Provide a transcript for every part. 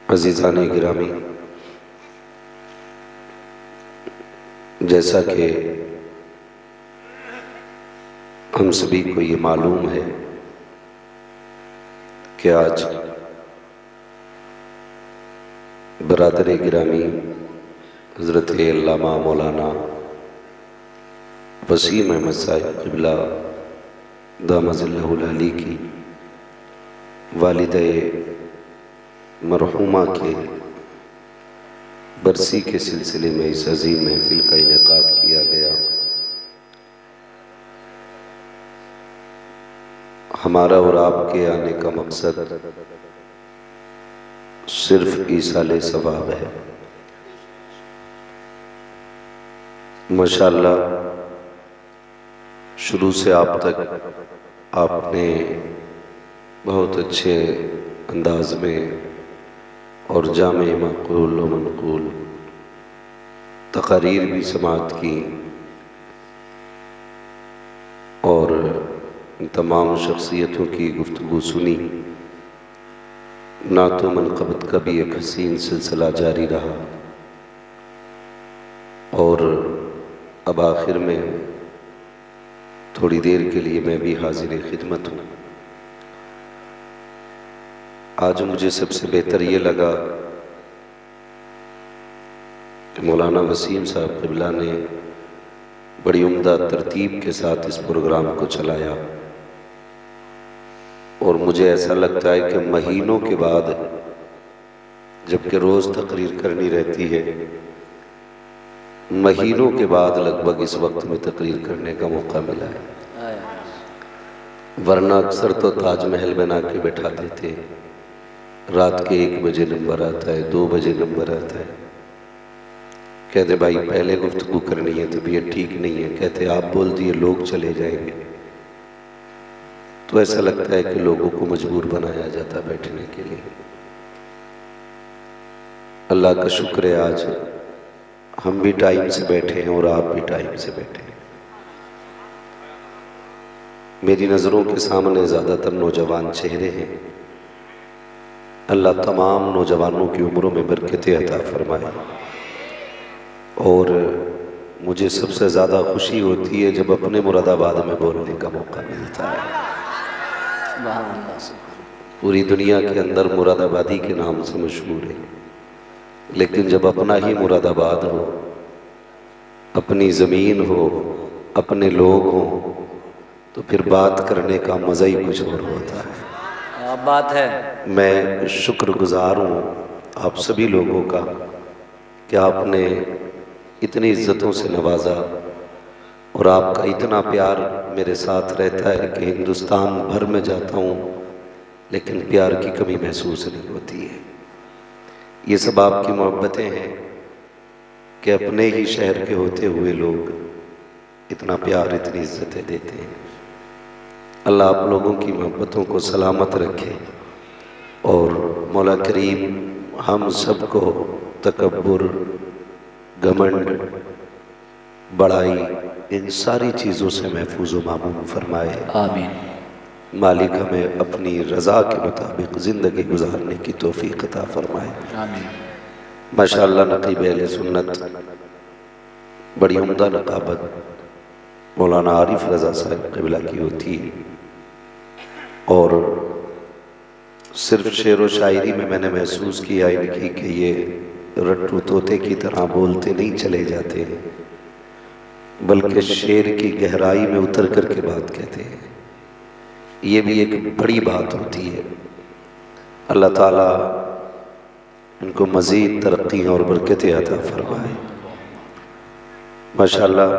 अज़ीज़ान गिरामी, जैसा कि हम सभी को ये मालूम है कि आज बरादर गिरामी हज़रत अल्लामा मौलाना वसीम अहमद साहिब क़िबला दामज़िल्लहुल अली की वालिदा मरहूमा के बरसी के सिलसिले में इस अज़ीम महफिल का इनेकाद किया गया। हमारा और आपके आने का मकसद सिर्फ ईसाले सवाब है। माशाअल्लाह शुरू से आप तक आपने बहुत अच्छे अंदाज में और जामे मक़ूल व मनक़ूल तक़रीर भी समाअत की और इन तमाम शख्सियतों की गुफ्तगू सुनी। नातो मनक़बत का भी एक हसीन सिलसिला जारी रहा और अब आखिर में थोड़ी देर के लिए मैं भी हाजिर खिदमत हूँ। आज मुझे सबसे बेहतर ये लगा कि मौलाना वसीम साहब क़िबला ने बड़ी उम्दा तरतीब के साथ इस प्रोग्राम को चलाया और मुझे ऐसा लगता है कि महीनों के बाद, जबकि रोज़ तकरीर करनी रहती है, महीनों के बाद लगभग इस वक्त में तकरीर करने का मौका मिला है। वरना अक्सर तो ताजमहल बना के बैठा देते, रात के 1 बजे नंबर आता है, 2 बजे नंबर आता है। कहते भाई पहले गुफ्तगू करनी है, तबीयत ठीक नहीं है। कहते आप बोल दिए लोग चले जाएंगे। तो ऐसा लगता है कि लोगों को मजबूर बनाया जाता बैठने के लिए। अल्लाह का शुक्र है आज हम भी टाइम से बैठे हैं और आप भी टाइम से बैठे हैं। मेरी नज़रों के सामने ज़्यादातर नौजवान चेहरे हैं। अल्लाह तमाम नौजवानों की उम्रों में बरकत अता फरमाए। और मुझे सबसे ज़्यादा खुशी होती है जब अपने मुरादाबाद में बोलने का मौका मिलता है। पूरी दुनिया के अंदर मुरादाबादी के नाम से मशहूर है, लेकिन जब अपना ही मुरादाबाद हो, अपनी ज़मीन हो, अपने लोग हों, तो फिर बात करने का मज़ा ही कुछ और होता है। बात है। मैं शुक्रगुज़ार हूँ आप सभी लोगों का कि आपने इतनी इज़्ज़तों से नवाजा और आपका इतना प्यार मेरे साथ रहता है कि हिंदुस्तान भर में जाता हूँ लेकिन प्यार की कमी महसूस नहीं होती है। ये सब आपकी मोहब्बतें हैं कि अपने ही शहर के होते हुए लोग इतना प्यार, इतनी इज़्ज़तें देते हैं। अल्लाह आप लोगों की मोहब्बतों को सलामत रखे और मौला करीम हम सबको तकब्बुर, घमंड, बड़ाई, इन सारी चीज़ों से महफूज व मामून फरमाए। आमीन। मालिक हमें अपनी रज़ा के मुताबिक ज़िंदगी गुजारने की तौफ़ीक़ अता फरमाए। आमीन। माशाअल्लाह नक़ीब अहले सुन्नत, बड़ी उम्दा नक़ाबत मौलाना आरिफ रज़ा साहिब क़िबला की होती है और सिर्फ शेर व शायरी में मैंने महसूस किया इनकी कि ये रट्टू तोते की तरह बोलते नहीं चले जाते हैं, बल्कि शेर की गहराई में उतर कर के बात कहते हैं। ये भी एक बड़ी बात होती है। अल्लाह ताला इनको मज़ीद तरक्की और बरकतें अता फरमाए। माशाअल्लाह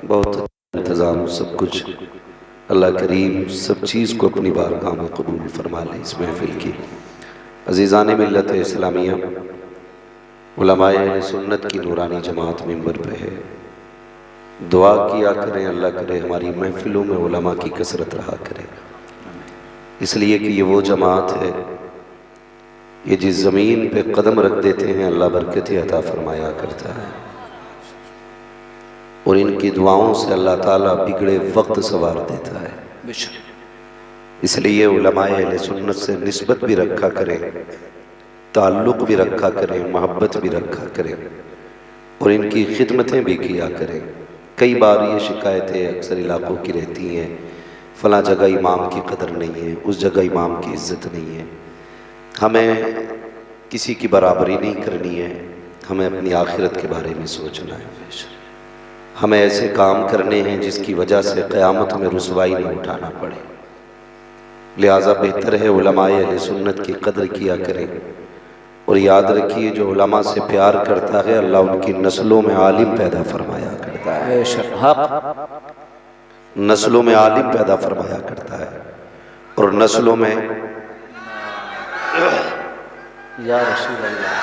बहुत इंतज़ाम, सब कुछ अल्लाह करीम सब चीज़ को अपनी बारगाह में कबूल फरमा ले। इस महफिल की अज़ीज़ान मिल्लत इस्लामिया, उलमाए अहले सुन्नत की नूरानी जमात मिंबर पे है। दुआ किया करें, अल्लाह करे हमारी महफिलों में उलमा की कसरत रहा करे, इसलिए कि ये वो जमात है ये जिस ज़मीन पे कदम रख देते हैं अल्लाह बरकतें अता फरमाया करता है और इनकी दुआओं से अल्लाह ताला बिगड़े वक्त सवार देता है। इसलिए उलमाए अहले सुन्नत से निस्बत भी रखा करें ताल्लुक़ भी रखा करें, मोहब्बत भी रखा करें और इनकी खिदमतें भी किया करें। कई बार ये शिकायतें अक्सर इलाक़ों की रहती हैं, फ़लाँ जगह इमाम की कदर नहीं है, उस जगह इमाम की इज़्ज़त नहीं है। हमें किसी की बराबरी नहीं करनी है, हमें अपनी आखिरत के बारे में सोचना है। हमें ऐसे काम करने हैं जिसकी वजह से क़यामत में रुसवाई नहीं उठाना पड़े। लिहाजा बेहतर है उलमाए अहले सुन्नत की कदर किया करें। और याद रखिए, जो उलमा से प्यार करता है अल्लाह उनकी नस्लों में आलिम पैदा फरमाया करता है, नस्लों में आलिम पैदा फरमाया करता है। और नस्लों में या रसूल अल्लाह,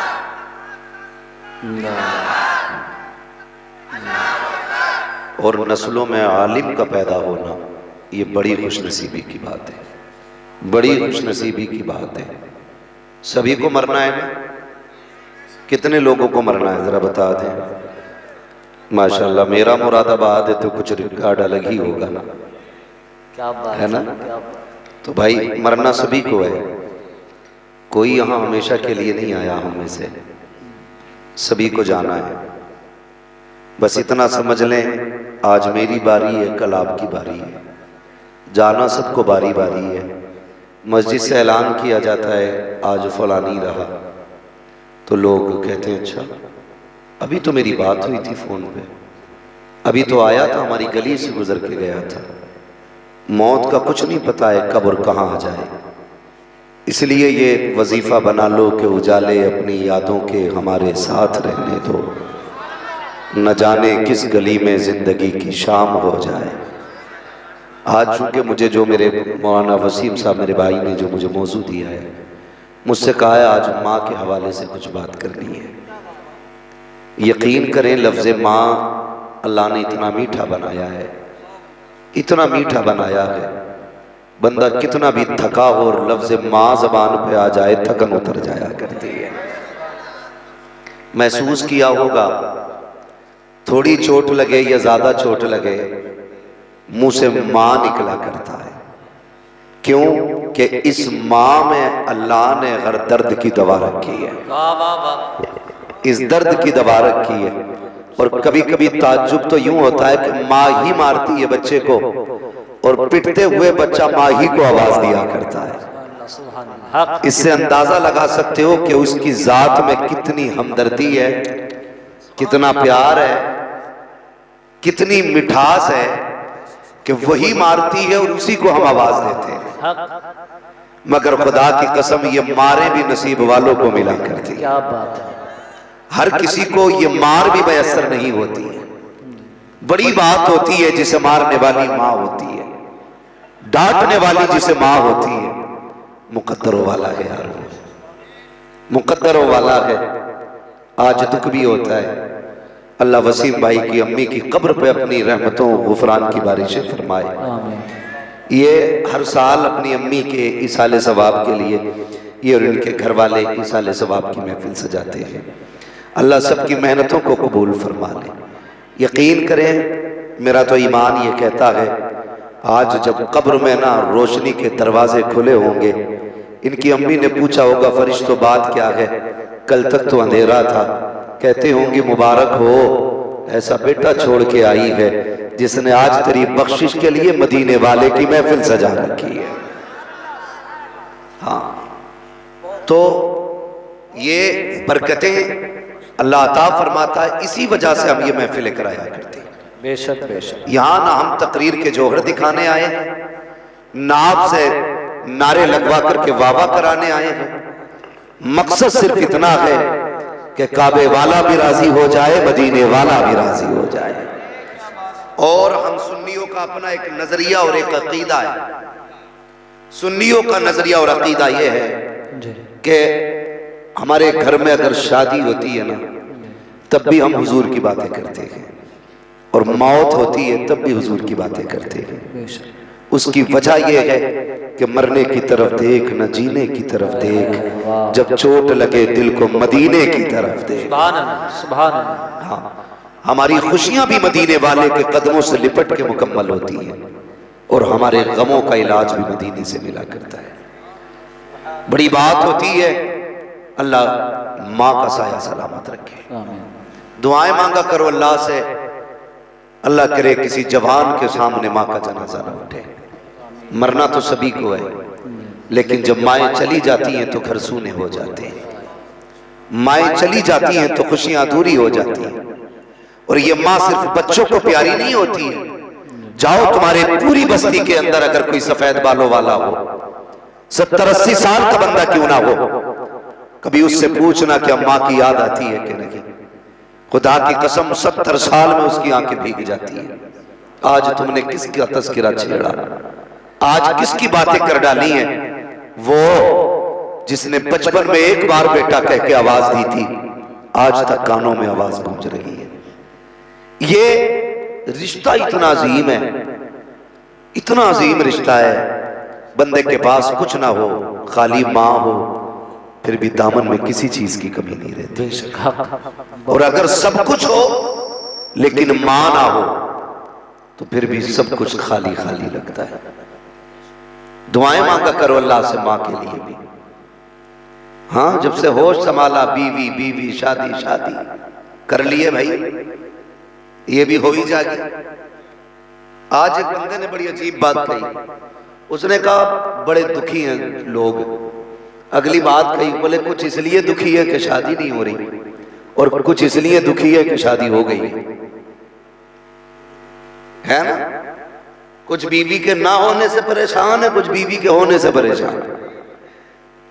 और नस्लों में आलिम का पैदा होना ये बड़ी खुशनसीबी की बात है, बड़ी खुशनसीबी की बात है। सभी को मरना है ना? कितने लोगों को मरना है ज़रा बता दें। माशाल्लाह, मेरा मुरादाबाद है तो कुछ रिकॉर्ड अलग ही होगा ना, क्या बात है ना? क्या बात। तो भाई मरना सभी को है, कोई यहाँ हमेशा के लिए नहीं आया हम में से, सभी को जाना है। बस इतना समझ लें, आज मेरी बारी है, कल आपकी बारी है, जाना सबको बारी बारी है। मस्जिद से ऐलान किया जाता है आज फलानी रहा, तो लोग कहते हैं अच्छा अभी तो मेरी बात हुई थी फ़ोन पे, अभी तो आया था, हमारी गली से गुजर के गया था। मौत का कुछ नहीं पता है कब और कहाँ आ जाए, इसलिए ये वजीफ़ा बना लो कि उजाले अपनी यादों के हमारे साथ रहने दो, न जाने किस गली में ज़िंदगी की शाम हो जाए। आज चूँकि मुझे जो मेरे मौलाना वसीम साहब मेरे भाई ने जो मुझे मौजू दिया है, मुझसे कहा है आज माँ के हवाले से कुछ बात करनी है। यकीन करें लफ्ज़ माँ अल्लाह ने इतना मीठा बनाया है, इतना मीठा बनाया है, बंदा कितना भी थका हो और लफ्ज़ माँ ज़बान पे आ जाए थकन उतर जाया करती है। महसूस किया होगा, थोड़ी चोट लगे या ज़्यादा चोट लगे मुंह से माँ निकला करता है। क्यों कि इस माँ में अल्लाह ने हर दर्द की दवा रखी है, इस दर्द की दवा रखी है। और कभी कभी ताज्जुब तो यूं होता है कि माँ ही मारती है बच्चे को और पिटते हुए बच्चा माँ ही को आवाज दिया करता है। इससे अंदाजा लगा सकते हो कि उसकी जात में कितनी हमदर्दी है, कितना प्यार है, कितनी मिठास है कि वही मारती है और उसी को हम आवाज देते हैं। मगर खुदा की कसम ये मारे भी नसीब वालों को मिला करती है। क्या बात है। हर किसी को ये मार भी मयसर नहीं होती है। बड़ी बात होती है जिसे मारने वाली माँ होती है, डांटने वाली जिसे माँ होती है। मुकद्दरों वाला है यार, मुकद्दरों वाला है। आज दुख भी होता है। अल्लाह वसीम भाई की अम्मी की कब्र पे अपनी रहमतों गुफरान की बारिशें फरमाए। ये हर साल अपनी अम्मी के इसाले सवाब के लिए ये और इनके घर वाले इसाले सवाब की महफिल सजाते हैं। अल्लाह सबकी मेहनतों को कबूल फरमा ले। यकीन करें, मेरा तो ईमान ये कहता है आज जब कब्र में ना रोशनी के दरवाजे खुले होंगे, इनकी अम्मी ने पूछा होगा फरिश्तों बात क्या है, कल तक तो अंधेरा था। कहते होंगे मुबारक हो, ऐसा बेटा छोड़ के आई है जिसने आज तेरी बख्शिश के लिए मदीने वाले की महफिल सजा रखी है। हाँ, तो ये बरकतें अल्लाह अता फरमाता है, इसी वजह से हम ये महफिलें कराया करते हैं। बेशक बेशक। यहाँ ना हम तकरीर के जौहर दिखाने आए, ना आपसे नारे लगवा करके वावा कराने आए हैं। मकसद सिर्फ इतना है कि काबे वाला भी राजी हो जाए, मदीने वाला भी राजी हो जाए। और हम सुन्नियों का अपना एक नजरिया और एक अकीदा है। सुन्नियों का नजरिया और अकीदा यह है कि हमारे घर में अगर शादी होती है ना, तब भी हम हुजूर की बातें करते हैं, और मौत होती है तब भी हुजूर की बातें करते हैं। उसकी वजह यह है कि मरने की तरफ देख न जीने की तरफ देख, जब चोट लगे दिल को मदीने की तरफ देख। सुभान अल्लाह, सुभान अल्लाह। हाँ, हमारी खुशियां भी मदीने वाले के कदमों से लिपट के मुकम्मल होती हैं, और हमारे गमों का इलाज भी मदीने से मिला करता है। बड़ी बात होती है, अल्लाह माँ का साया सलामत रखे। आमीन। दुआएं मांगा करो अल्लाह से, अल्लाह करे किसी जवान के सामने माँ का जनाजा न उठे। मरना तो सभी को है, लेकिन जब माएँ चली जाती हैं तो घर सूने हो जाते हैं। माएँ चली जाती हैं तो खुशियां अधूरी हो जाती हैं। और ये माँ सिर्फ बच्चों को प्यारी नहीं होती है। जाओ तुम्हारे पूरी बस्ती के अंदर अगर कोई सफेद बालों वाला हो, 70-80 साल का बंदा क्यों ना हो, कभी उससे पूछना कि माँ की याद आती है कि नहीं। खुदा की कसम 70 साल में उसकी आंखें भीग जाती है। आज तुमने किसका तस्करा छेड़ा, आज किसकी बातें कर डाली हैं। वो जिसने बचपन में एक बार बेटा कह के आवाज दी थी, आज तक कानों में आवाज गूंज रही है। ये रिश्ता इतना अजीम है, इतना अजीम रिश्ता है। बंदे के पास कुछ ना हो, खाली माँ हो, फिर भी दामन में किसी चीज की कमी नहीं रहती। और अगर सब कुछ हो लेकिन माँ ना हो तो फिर भी सब कुछ खाली खाली लगता है। दुआएं मांगा करो अल्लाह से माँ के लिए भी। हाँ, जब से होश संभाला, बीवी बीवी शादी शादी कर लिए भाई, ये भी हो ही जाएगी। आज एक बंदे ने बड़ी अजीब बात कही। उसने कहा बड़े दुखी हैं लोग। अगली बात कही, बोले कुछ इसलिए दुखी है कि शादी नहीं हो रही, और कुछ इसलिए दुखी है कि शादी हो गई है ना। कुछ बीवी के ना होने से परेशान है, कुछ बीवी के होने से परेशान है।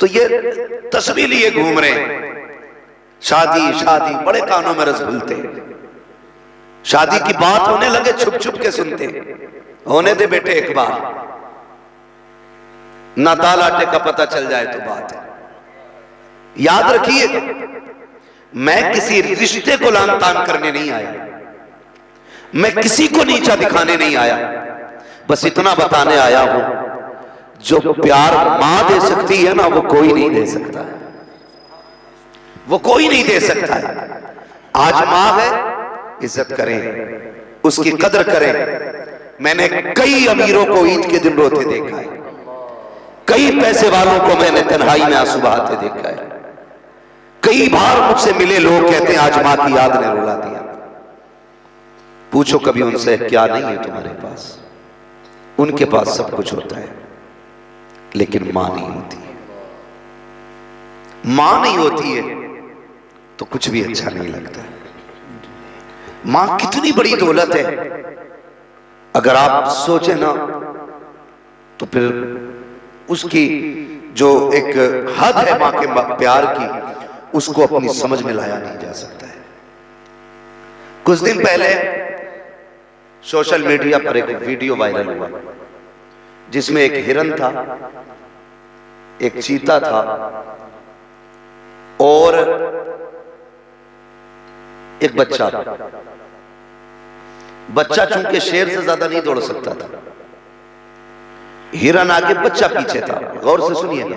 तो ये तस्वीर लिए घूम रहे हैं, शादी शादी, बड़े कानों में रस घुलते। शादी की बात होने लगे छुप छुप के सुनते। होने दे बेटे एक बार, ना दाल आटे का पता चल जाए तो बात है। याद रखिए, मैं किसी रिश्ते को लान तान करने नहीं आया, मैं किसी को नीचा दिखाने नहीं आया, बस इतना बताने आया हूं, जो प्यार मां दे सकती है ना, वो कोई नहीं दे सकता है, वो कोई नहीं दे सकता है। आज मां है, इज्जत करें, उसकी कदर करें। मैंने कई अमीरों को ईद के दिन रोते देखा है, कई पैसे वालों को मैंने तन्हाई में आंसू बहाते देखा है। कई बार मुझसे मिले लोग कहते हैं आज मां की याद ने रुला दिया। पूछो कभी उनसे क्या नहीं है तुम्हारे पास। उनके पास सब कुछ होता है, लेकिन मां नहीं होती है। मां नहीं होती है तो कुछ भी अच्छा नहीं लगता है। मां कितनी बड़ी दौलत है, अगर आप सोचे ना तो फिर उसकी जो एक हद है मां के प्यार की, उसको अपनी समझ में लाया नहीं जा सकता है। कुछ दिन पहले सोशल मीडिया पर एक वीडियो वायरल हुआ जिसमें एक हिरन था, एक चीता था, और एक बच्चा। बच्चा चूंकि शेर से ज्यादा नहीं दौड़ सकता था, हिरन आगे बच्चा पीछे था। गौर से सुनिएगा,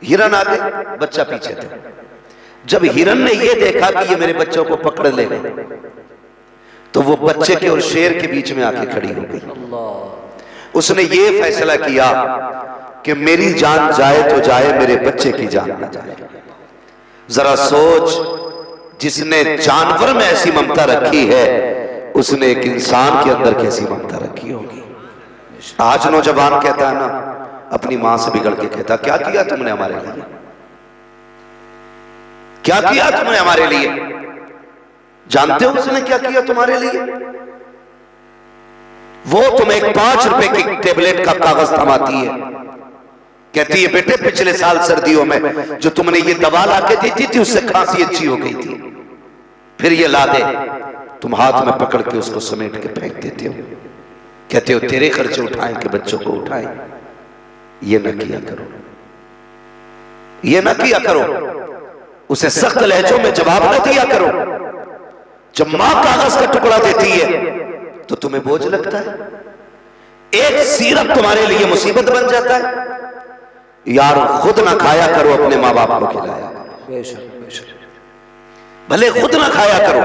हिरन आगे बच्चा पीछे था। जब हिरन ने यह देखा कि ये मेरे बच्चों को पकड़ लेगा, तो वो बच्चे के और शेर के बीच में आके खड़ी हो गई। उसने ये फैसला किया कि मेरी जान जाए तो जाए, मेरे बच्चे की जान ना जाए। जरा सोच, जिसने जानवर में ऐसी ममता रखी है, उसने एक इंसान के अंदर कैसी ममता रखी होगी। आज नौजवान कहता है ना, अपनी मां से बिगड़ के कहता, क्या किया तुमने हमारे लिए, क्या किया तुमने हमारे लिए। जानते हो उसने क्या किया तुम्हारे लिए? वो तुम्हें एक 5 रुपए की टेबलेट का कागज थमाती है, कहती है बेटे पिछले साल सर्दियों में जो तुमने ये दवा ला के दी थी उससे खांसी अच्छी हो गई थी, फिर ये ला दे। तुम हाथ में पकड़ के उसको समेट के फेंक देते हो, कहते हो तेरे खर्चे उठाएं कि बच्चों को उठाएं। ये न किया करो, ये न किया करो। उसे सख्त लहजों में जवाब न दिया करो। जब मां कागज का टुकड़ा देती है तो तुम्हें बोझ लगता है। एक सिरप तुम्हारे लिए मुसीबत बन जाता है। यार खुद ना खाया करो, अपने माँ बाप को खिलाया करो। भले खुद ना खाया करो,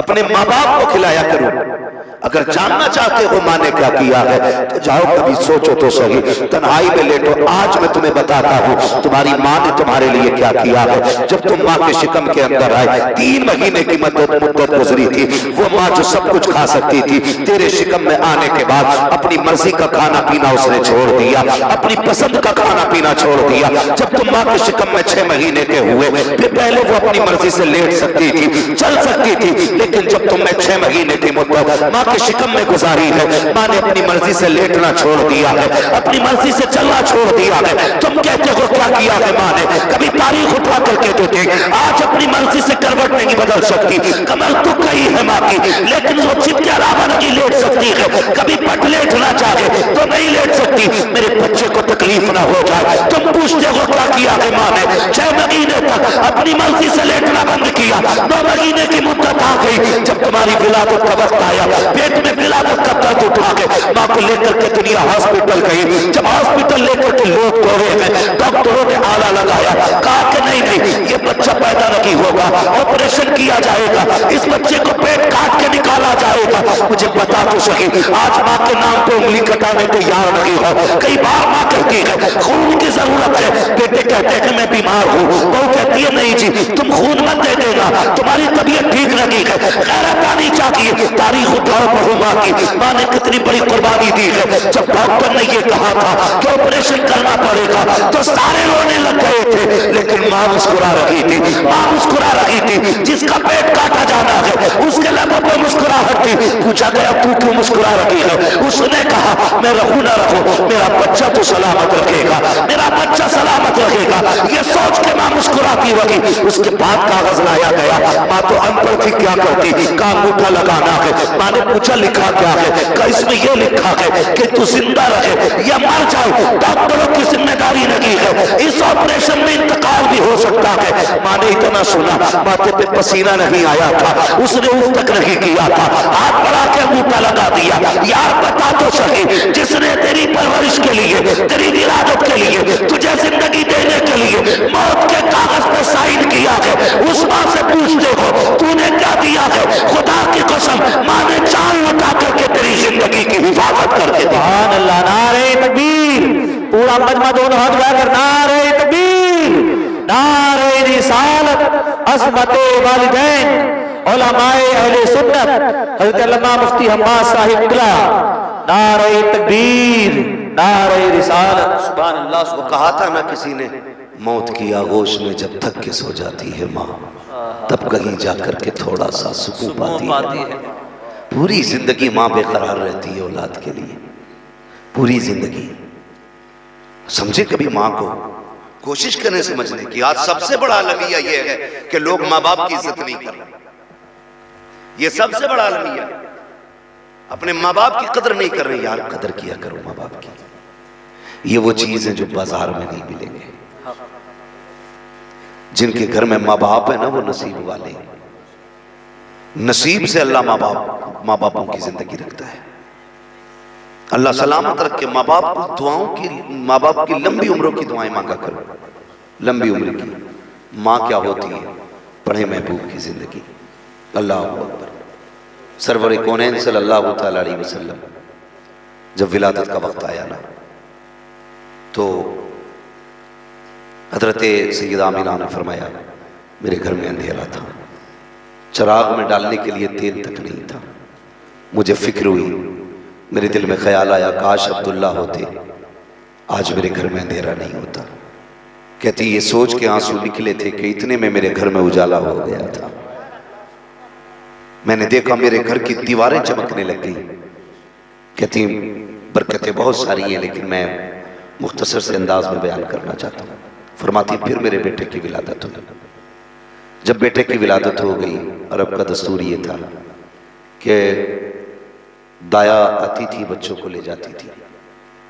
अपने माँ बाप को खिलाया करूं। अगर जानना चाहते हो माँ ने क्या किया है तो जाओ कभी सोचो तो सही, तन्हाई में लेटो। आज मैं तुम्हें बताता हूँ तुम्हारी माँ ने तुम्हारे लिए क्या किया है। जब तुम माँ के शिकम के अंदर आए, 3 महीने की मुद्दत गुजरी थी। वो माँ जो सब कुछ खा सकती थी, तेरे शिकम में आने के बाद अपनी मर्जी का खाना पीना उसने छोड़ दिया, अपनी पसंद का खाना पीना छोड़ दिया। जब तुम माँ के शिकम में 6 महीने के हुए, फिर पहले वो अपनी मर्जी से लेट सकती थी, चल सकती थी, लेकिन जब तुमने 6 महीने की मुद्दत माँ के शिकम में गुजारी है, माँ ने अपनी मर्जी से लेटना छोड़ दिया है, अपनी मर्जी से चलना छोड़ दिया है। तुम कहते हो क्या किया है माँ ने? कभी तारीख उठा करके तो देख, आज अपनी मर्जी से करवट नहीं बदल सकती। कमर तो कई है माँ की, लेकिन वो छिप के अलावा नहीं लेट सकती है। कभी पट लेटना चाहे तो नहीं लेट सकती, मेरे बच्चे को तकलीफ ना हो जाए। तुम पूछते हो क्या किया है माँ ने? 6 महीने तक अपनी मर्जी से लेटना बंद किया। 2 महीने की मुद्दत आ गई, जब तुम्हारी विलादत का वक्त आया, पेट में विलादत का दर्द उठा के माँ को लेकर के दुनिया हॉस्पिटल गई। जब हॉस्पिटल लेकर के लोग दौड़े हैं, डॉक्टरों ने आला लगाया, कहा कि नहीं नहीं ये बच्चा पैदा नहीं होगा, ऑपरेशन किया जाएगा, इस बच्चे को पेट काट के निकाला जाएगा। मुझे बता तो सही, आज माँ के नाम पे उंगली कटाने को यार नहीं हो। कई बार माँ कहती है खून की जरूरत है, बेटे कहते हैं मैं बीमार हूँ, वो कहती है नहीं जी तुम खून मत दे देना, तुम्हारी तबीयत ठीक नहीं है। गैरत आनी चाहिए। तारीख उठाओ बहू माँ की, माँ ने कितनी बड़ी कुर्बानी दी है। जब डॉक्टर ने ये कहा था कि ऑपरेशन करना पड़ेगा तो सारे रोने लग गए थे, लेकिन माँ मुस्कुरा रही थी। माँ मुस्कुरा रही थी। जिसका पेट काटा जाना है उसके लबों पर मुस्कुराहट थी। पूछा गया तू क्यों मुस्कुरा रही है? उसने कहा मैं रहूं ना रहूं, मेरा बच्चा तो सलामत रखेगा, मेरा बच्चा सलामत रहेगा। ये सोच के माँ मुस्कुराती रही। उसके बाद कागज लाया गया। माँ तो अनपढ़ थी, क्या करती? का अंगूठा लगाना है। माँ ने पूछा लिखा क्या है? का इसमें यह लिखा है कि तू जिंदा रहे या मर जाए, डॉक्टरों की जिम्मेदारी नहीं है, इस ऑपरेशन में इंतकाल भी हो सकता है। माँ ने इतना सुना, माथे पे पसीना नहीं आया था, उसने उस तक नहीं किया था, हाथ बढ़ा के अंगूठा लगा दिया। यार बता तो सही, जिसने तेरी परवरिश के लिए, तेरी विरासत के लिए, तुझे जिंदगी देने के लिए मौत के कागज पे साइन किया है, उस माँ से पूछते हो तूने क्या दिया है? खुदा की कसम माँ ने जान लुटा करके तेरी जिंदगी की हिफाजत करके दी। सुभान अल्लाह, नारे तकबीर। पूरा मजमा दोनों हाथ उठाकर नारे तकबीर, नारे रिसालत, अज़मते वालिदैन, उलमाए अहले सुन्नत, हज़रत अल्लामा मुफ्ती हम्माद साहिब किबला, नारे तकबीर, नारे रिसालत। सुभान अल्लाह। वो कहा था ना किसी ने, मौत की आगोश में जब थक के सो जाती है माँ, तब कहीं जाकर के थोड़ा सा सुकून पाती है। पूरी जिंदगी माँ बेकरार रहती है औलाद के लिए, पूरी जिंदगी। समझे कभी माँ को, कोशिश करें समझने की। आज सबसे बड़ा अलमिया यह है कि लोग माँ बाप की इज्जत नहीं कर रहे। ये सबसे बड़ा अलमिया, अपने माँ बाप की कदर नहीं कर रहे। यार कदर किया करो माँ बाप की। ये वो चीज है जो बाजार में नहीं मिलेंगे। जिनके घर में माँ बाप है ना, वो नसीब वाले। नसीब से अल्लाह माँ बापों की जिंदगी रखता है। अल्लाह सलामत रख के माँ बाप को दुआओं की, माँ बाप की लंबी उम्रों की दुआएं मांगा करो। लंबी उम्र की माँ क्या होती है? पढ़े महबूब की जिंदगी। अल्लाह अकबर। सरवर कौनैन सल्लल्लाहु तआला अलैहि वसल्लम जब विलादत का वक्त आया ना, तो हजरत सैयदा आमिना ने फरमाया मेरे घर में अंधेरा था, चिराग में डालने के लिए तेल तक नहीं था। मुझे फिक्र हुई, मेरे दिल में ख्याल आया काश अब्दुल्ला होते, आज मेरे घर में अंधेरा नहीं होता। कहती ये सोच के आंसू निकले थे कि इतने में मेरे घर में उजाला हो गया था। मैंने देखा मेरे घर की दीवारें चमकने लग गई। कहती बरकतें बहुत सारी हैं, लेकिन मैं मुख्तसर से अंदाज में बयान करना चाहता हूँ। फरमाती फिर मेरे बेटे की विलादत हुई। जब बेटे की विलादत हो गई, अरब का दस्तूर ये था कि दाया आती थी, बच्चों को ले जाती थी,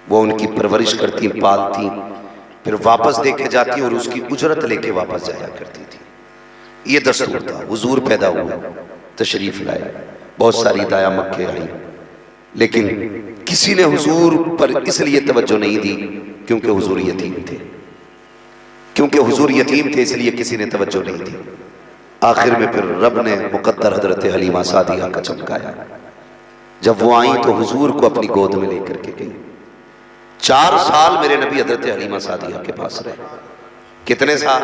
वो उनकी परवरिश करती, पालती, फिर वापस दे के जाती और उसकी उजरत लेके वापस जाया करती थी। ये दस्तूर था। हुजूर पैदा हुए, तशरीफ लाए, बहुत सारी दाया मक्के आई, लेकिन किसी ने हुजूर पर इसलिए तवज्जो नहीं दी क्योंकि हुजूर यतीम थे। क्योंकि हुजूर यतीम थे इसलिए किसी ने तवज्जो नहीं दी। आखिर में फिर रब ने मुकद्दर हजरत हलीमा सादिया का चमकाया। जब वो आई तो हुजूर को अपनी गोद में लेकर के गई। 4 साल मेरे नबी हजरत हलीमा सादिया के पास रहे। कितने साल?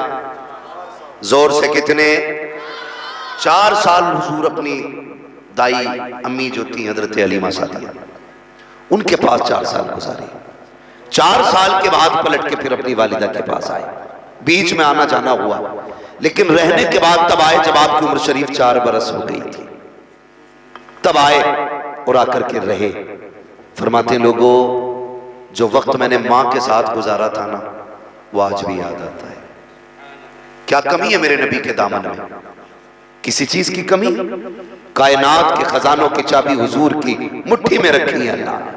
जोर से कितने? 4 साल हुजूर अपनी दाई अम्मी जो थी हजरत हलीमा सादिया, उनके पास 4 साल गुजारे। 4 साल के बाद पलट के फिर अपनी वालिदा के पास आए। बीच में आना जाना हुआ, लेकिन रहने के बाद तब आए जब आपकी उम्र शरीफ 4 बरस हो गई थी। तब आए और आकर के रहे। फरमाते लोगों, जो वक्त मैंने मां के साथ गुजारा था ना, वो आज भी याद आता है। क्या कमी है मेरे नबी के दामन में? किसी चीज की कमी? कायनात के खजानों की चाबी हुजूर की मुट्ठी में रखी है अल्लाह ने।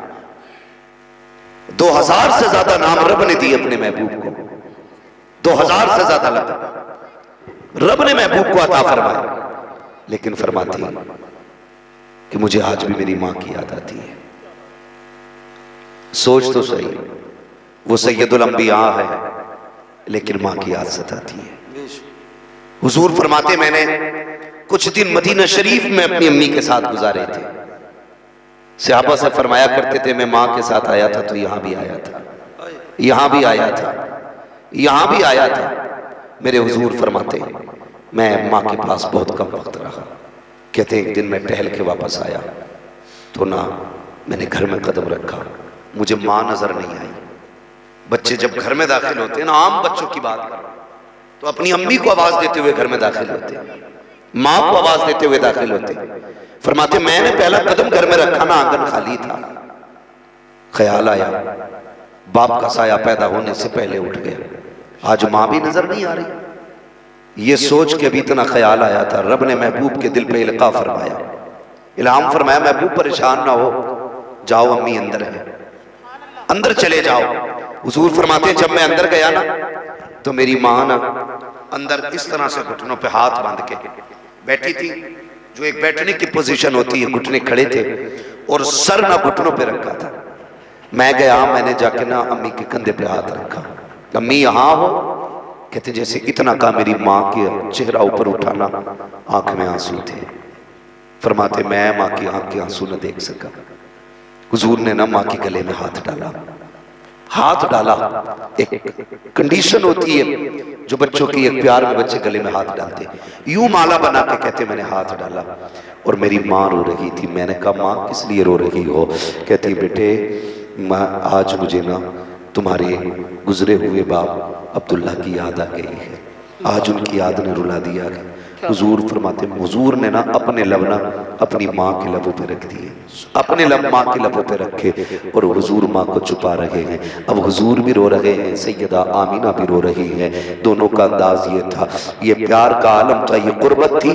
2000 से ज्यादा नाम रब ने दिए अपने महबूब को। 2000 से ज्यादा रब ने महबूब को अता फरमाया। लेकिन फरमाती है कि मुझे आज भी मेरी मां की याद आती है। सोच तो सही, वो सैयदुल अंबिया है, लेकिन मां की याद सताती है। हुजूर फरमाते, मैंने कुछ दिन मदीना शरीफ में अपनी अम्मी के साथ गुजारे थे। सहाबा से फरमाया करते थे, मैं मां के साथ आया था तो यहां भी आया था, यहां भी आया था, यहां भी आया था। मेरे हुजूर फरमाते, मैं मां के पास बहुत कम वक्त रहा। कहते एक दिन मैं टहल के वापस आया तो ना मैंने घर में कदम रखा, मुझे मां नजर नहीं आई। बच्चे जब घर में दाखिल होते हैं ना, आम बच्चों की बात कर, तो अपनी अम्मी को आवाज देते हुए घर में दाखिल होते हैं, मां को आवाज देते हुए दाखिल होते। फरमाते मैंने पहला कदम घर में रखा ना, आंगन खाली था। ख्याल आया बाप का साया पैदा होने से पहले उठ गया, आज मां भी नजर नहीं आ रही। ये सोच के भी इतना ख्याल आया था, रब ने महबूब के दिल पे इल्का फरमाया, इल्हाम फरमाया, महबूब परेशान ना हो, जाओ अम्मी अंदर है, अंदर चले जाओ। हुजूर फरमाते जब मैं अंदर गया ना, तो मेरी मां ना अंदर इस तरह से घुटनों पे हाथ बांध के बैठी थी, जो एक बैठने की पोजीशन होती है, घुटने खड़े थे और सर ना घुटनों पे रखा था। मैं गया, मैंने जाके ना अम्मी के कंधे पे हाथ रखा, अम्मी यहां हो? कहते जैसे इतना का मेरी मां के चेहरा ऊपर उठाना, आंख में आंसू थे। फरमाते मैं मां की आंख के आंसू न देख सका। हुजूर ने ना मां के गले में हाथ डाला, हाथ डाला। एक कंडीशन होती है जो बच्चों की, एक प्यार में बच्चे गले में हाथ डालते, यूं माला बना के कहते मैंने हाथ डाला और मेरी मां रो रही थी। मैंने कहा मां किस लिए रो रही हो? कहती बेटे मां आज मुझे ना तुम्हारे गुजरे हुए बाप अब्दुल्ला की याद आ गई है, आज उनकी याद ने रुला दिया है। हुजूर फरमाते हुजूर ने ना अपने लब ना अपनी माँ के लबों पे रख दिए, अपने लब माँ के लबों पे रखे और हुजूर माँ को छुपा रहे हैं। अब हुजूर भी रो रहे हैं, सैयदा आमीना भी रो रही है। दोनों का अंदाज ये था, ये प्यार का आलम था, ये कुर्बत थी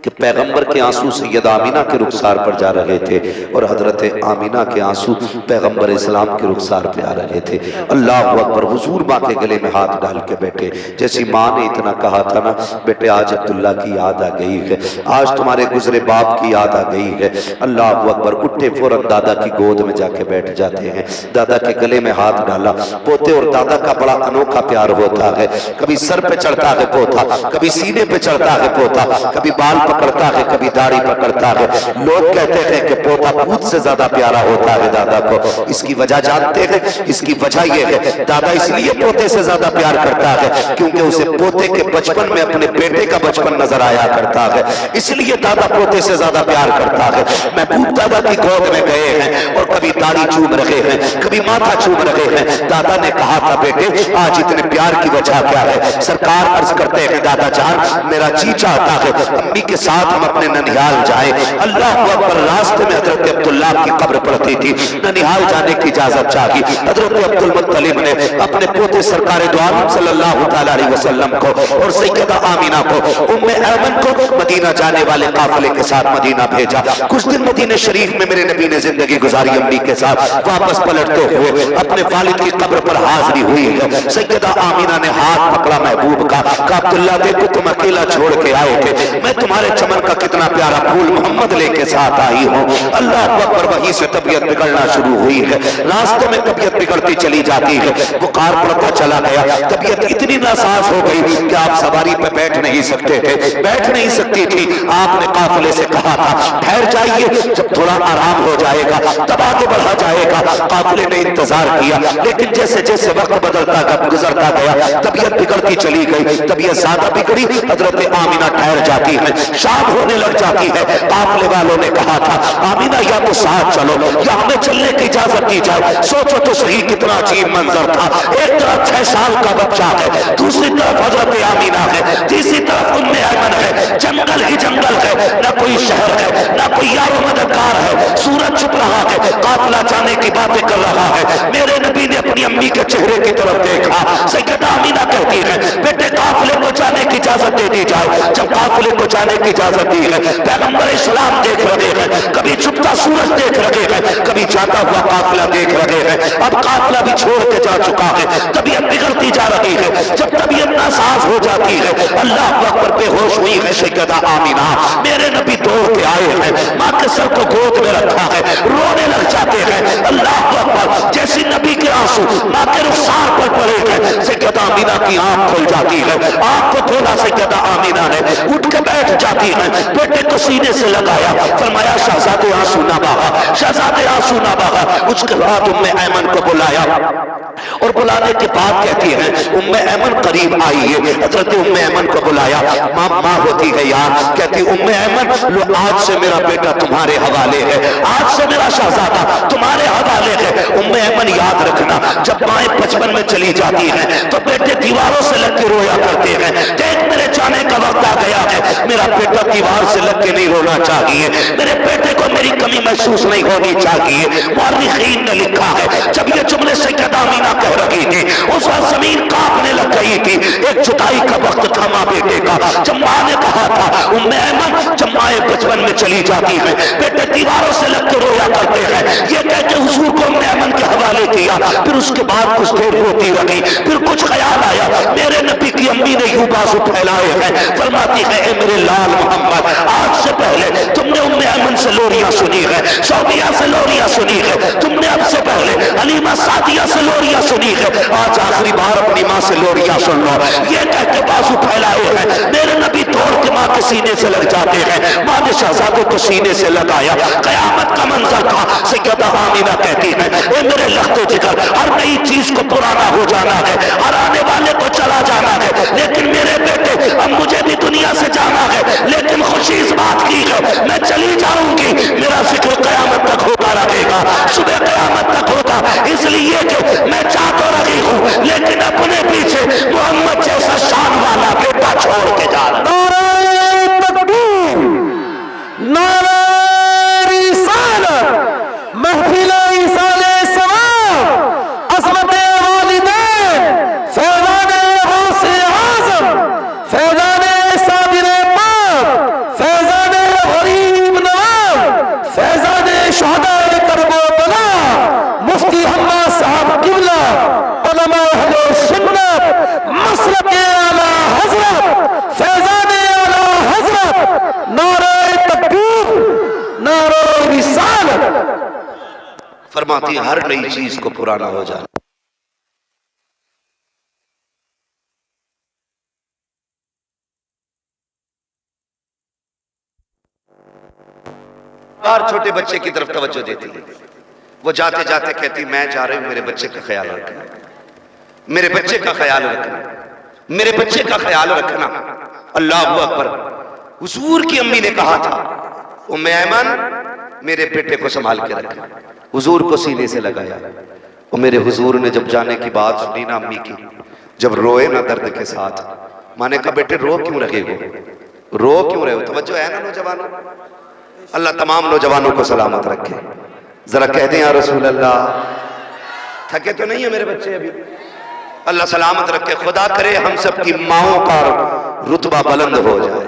कि पैगंबर के आंसू सैयदा आमीना के रुखसार पर जा रहे थे और हजरत आमीना के आंसू पैगंबर इस्लाम के रुखसार पे आ रहे थे। अल्लाह अकबर। हुजूर माँ के गले में हाथ डाल के बैठे। जैसी माँ ने इतना कहा था ना, बेटे आज अब्दुल्ला की याद आ गई है, आज तुम्हारे गुजरे बाप की याद आ गई है। अल्लाह अकबर। उठे फौरन दादा की गोद में जाके बैठ जाते हैं, दादा के गले में हाथ डाला। पोते और दादा का बड़ा अनोखा प्यार होता है, कभी सर पे चढ़ता है पोता, कभी सीने पे चढ़ता है पोता, कभी बाल पकड़ता है, कभी दाढ़ी पकड़ता है। लोग कहते हैं कि पोता खुद से ज्यादा प्यारा होता है दादा को। इसकी वजह जानते हैं? इसकी वजह यह है, दादा इसलिए पोते से ज्यादा प्यार करता है क्योंकि उसे पोते के बचपन में अपने बेटे का बचपन नजर आया करता है, इसलिए दादा पोते से ज्यादा प्यार करता है। महबूब दादा की गोद में गए हैं और कभी दाढ़ी चूम रहे हैं, कभी माथा चूम रहे हैं। दादा ने कहा था बेटे आज इतने प्यार की वजह क्या है? सरकार अर्ज करते हैं दादा जान मेरा जी चाहता है अम्मी के साथ हम अपने ननिहाल जाएं। अल्लाह अकबर। रास्ते में हजरत अब्दुल्ला की कब्र पड़ती थी, ननिहाल जाने की इजाजत चाहिए। हजरत अब्दुल मुत्तलिब ने अपने पोते सरकार दो आलम सल्लल्लाहु तआला अलैहि वसल्लम को और सैयदा आमीना को, उम्मे ऐमन को मदीना जाने वाले काफिले के साथ मदीना भेजा। कुछ दिन मदीने शरीफ में मेरे नबी ने जिंदगी गुजारी अम्मी के साथ। वापस पलटते हुए अपने वालिद की कब्र पर हाजिरी हुई है। सैयदा आमीना ने हाथ पकड़ा महबूब का, अब्दुल्ला देखो तुम अकेला छोड़ के आए थे, मैं तुम्हारे चमन का कितना प्यारा फूल मोहम्मद लेके साथ आई हूँ। अल्लाह अकबर। वहीं से तबीयत बिगड़ना शुरू हुई है, रास्ते में तबीयत बिगड़ती चली जाती है, बुखार पड़ता चला गया, तबीयत इतनी नासाज हो गई कि आप सवारी पे बैठ नहीं सकते बैठे थे, बैठ नहीं सकती थी। आपने काफिले से कहा था ठहर जाइए, जब थोड़ा आराम हो जाएगा तब आगे बढ़ा जाएगा। काफिले ने इंतजार किया, लेकिन जैसे जैसे वक्त बदलता गुजरता गया तबीयत बिगड़ती चली गई। तबीयत ज्यादा बिगड़ी, हजरत आमिना ठहर जाती है, शाम होने लग जाती है। काफिले वालों ने कहा था आमिना या तो साथ चलो या हमें चलने की इजाजत दी जाए। सोचो तो सही कितना अजीब मंजर था। एक तरफ 6 साल का बच्चा है, दूसरी तरफ हजरत आमिना है, तीसरी तरफ उम्मे ऐमन है। जंगल ही जंगल है, न कोई शहर है, न कोई यारो मददगार है। सूरज छुप रहा है, काफिला जाने की बातें कर रहा है। मेरे नबी ने अपनी अम्मी के चेहरे की तरफ देखा। सैयदा आमिना कहती है बेटे काफिले को जाने की इजाजत दे दी जाए। जब काफिले को जाने की इजाजत दी है, पैगंबर इस्लाम देख रहे हैं, कभी छुपता सूरज देख रहे हैं, कभी जाता हुआ काफिला देख रहे हैं। अब काफिला भी छोड़ के जा चुका है, तबीयत बिगड़ती जा रही है। जब तबीयत नासाज हो जाती है, अल्लाह अकबर बेहोश हुई है सैयदा आमिना। मेरे नबी दौड़ के आए हैं, माँ के सर को गोद में रखा है, रोने लग जाते हैं। अल्लाह अकबर, जैसी नबी के आंसू माँ के रुखसार पर पड़े हैं, सैयदा आमिना की आंख खुल जाती है। आंख को खोला सैयदा आमिना ने, उठ के बैठ जाती है, बेटे को सीने से लगाया, फरमाया शहजादे आंसू ना बहा, शहजादे आंसू ना बहा। उसके बाद उम्मे ऐमन को बुलाया और बुलाने के बाद कहती है उम्मे ऐमन करीब आई है। हजरत उम्मे ऐमन को बुलाया, माँ होती है यार, कहती उम्मे ऐमन लो आज से मेरा बेटा तुम्हारे हवाले है, आज से मेरा शहजादा तुम्हारे हवाले है। उम्मे ऐमन याद रखना, जब माएँ बचपन में चली जाती हैं तो बेटे दीवारों से लग के रोया करते हैं। देख मेरे जाने का वक्त आ गया है, मेरा बेटा दीवार से लग के नहीं रोना चाहिए, मेरे बेटे को मेरी कमी महसूस नहीं होनी चाहिए। मुअर्रिखीन ने लिखा है जब ये जुमले सैयदा आमिना कह रही थी उस वक्त जमीन कांपने लग गई थी। एक जुदाई का वक्त था माँ बेटे का। जब माँ ने कहा था उम्मे ऐमन, जब माएँ बचपन में चली जाती है बेटे दीवारों से लग के रोया करते हैं, ये कहते हुजूर को उम्मे ऐमन के हवाले किया। फिर उसके बाद कुछ देर रोती रही, फिर कुछ ख्याल आया, मेरे नबी की अम्मी ने यूं बाजू फैलाए हैं, फरमाती है ए मेरे लाल मोहम्मद, आज से पहले तुमने उम्मे ऐमन से लोरियां सुनी है, सौदिया से लोरियां सुनी है, तुमने अब से पहले हलीमा सादिया से लोरियां सुनी है, आज आखिरी बार अपनी माँ से लोरियां सुन लो। ये कह के बाजू फैलाए हैं, मेरे नबी दौड़ के माँ के सीने से लग जाते हैं। माँ ने शहजादे को सीने से लगाया, कयामत का मंजर था। सैयदा आमिना कहती है ए मेरे लख्तो जिगर, हर नई चीज को पुराना हो जाना है, हर आने वाले को चला जाना है, लेकिन मेरे बेटे अब मुझे भी दुनिया से जाना है। लेकिन खुशी इस बात की है मैं चली जाऊंगी, मेरा जिक्र कयामत तक होता रहेगा, सुबह कयामत तक होगा, इसलिए कि मैं जा तो रही हूँ लेकिन अपने पीछे मोहम्मद जैसा शान वाला बेटा छोड़ के जा रहा हूं। नारे तकबीर, नारे रिसालत, महफिले इसाले सवाब, अज़मते वालिदैन, फैज़ाने गौसे आज़म, फैज़ाने साबिरे पाक, फैज़ाने गरीब नवाब, फैज़ाने शुहदाए करबो बला, मुफ्ती हम्मा साहब किबला, उलमा अहले सुन्नत, मसलके आला हज़रत, फैज़ाने आला हज़रत, नारे तकबीर, नारे रिसालत। फरमाती है हर नई चीज को पुराना हो जाना। बार छोटे बच्चे की तरफ तवज्जो देती है, वो जाते जाते कहती मैं जा रही हूं, मेरे बच्चे का ख्याल रखना, मेरे बच्चे का ख्याल रखना, मेरे बच्चे का ख्याल रखना। अल्लाह अकबर। हुजूर की अम्मी ने कहा था उम्मे ऐमन मेरे बेटे को संभाल के रखना। हुजूर को सीने से लगाया और मेरे हुजूर ने जब जाने की बात सुनी ना अम्मी की, जब रोए ना दर्द के साथ, माने कहा बेटे रो क्यों रहे हो, रो क्यों रहे हो? तवज्जो है ना नौजवानों? अल्लाह तमाम नौजवानों को सलामत रखे। जरा कह दें या रसूल अल्लाह, थके तो नहीं है मेरे बच्चे अभी? अल्लाह सलामत रखे। खुदा करे हम सब की माओं का रुतबा बुलंद हो जाए।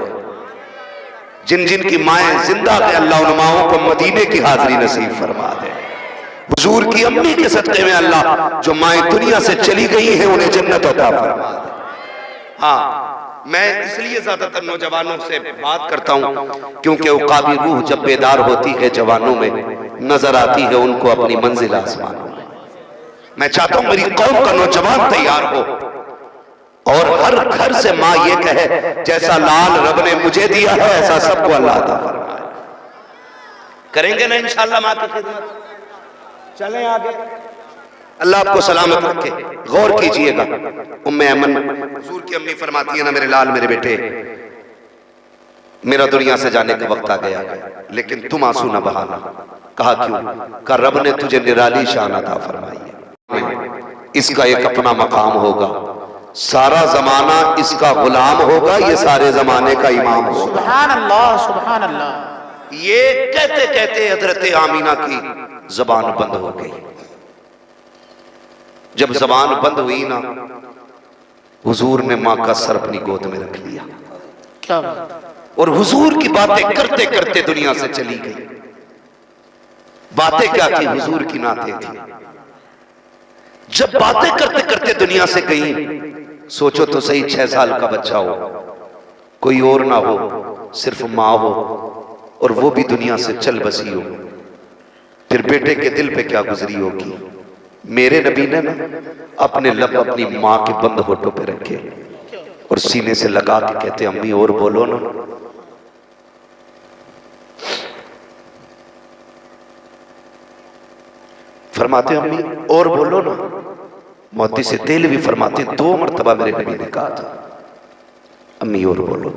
जिन जिन की माएँ जिंदा है अल्लाह उन माओं को मदीने की हाजिरी नसीब फरमा दे। हुजूर की अम्मी के सदक़े में अल्लाह जो माएँ दुनिया से चली गई हैं उन्हें जन्नत अता फरमा दे। हाँ, मैं इसलिए ज्यादातर नौजवानों से बात करता हूँ क्योंकि औकाबी रूह जब बेदार होती है जवानों में, नजर आती है उनको अपनी मंजिल आसमानों में। मैं चाहता हूं मेरी कौम का नौजवान तैयार हो, और हर घर से मां ये कहे जैसा लाल रब ने मुझे दिया है ऐसा सबको अल्लाह अता फरमाए। करेंगे ना इंशाअल्लाह मां की खिदमत। चलें आगे, अल्लाह आपको सलामत रखे। गौर कीजिएगा, उम्मे ऐमन हुजूर की अम्मी फरमाती है ना, मेरे लाल मेरे बेटे, मेरा दुनिया से जाने का वक्त आ गया, लेकिन तुम आंसू ना बहाना। कहा क्यों? कहा रब ने तुझे निराली शान अता फरमाई है, इसका एक अपना मकाम होगा, सारा जमाना इसका गुलाम होगा, ये सारे जमाने का इमाम होगा। सुभान अल्लाह, सुभान अल्लाह। ये कहते कहते हजरत आमीना की जबान बंद हो गई। जब जबान बंद हुई ना, हुजूर ने मां का सर अपनी गोद में रख लिया। क्या? और हुजूर की बातें करते करते दुनिया से चली गई। बातें क्या थी? हुजूर की नातें थी। जब बातें करते करते दुनिया से गई, सोचो तो सही, 6 साल का बच्चा हो, कोई और ना हो, सिर्फ मां हो, और वो भी दुनिया से चल बसी हो, फिर बेटे के दिल पे क्या गुजरी होगी। मेरे नबी ने ना अपने लब अपनी मां के बंद होठों पे रखे और सीने से लगा के कहते अम्मी और बोलो ना। फरमाते अम्मी और बोलो ना। मोती से तेल भी फरमाते 2 मरतबा मेरे नबी ने कहा था अम्मी और बोलो।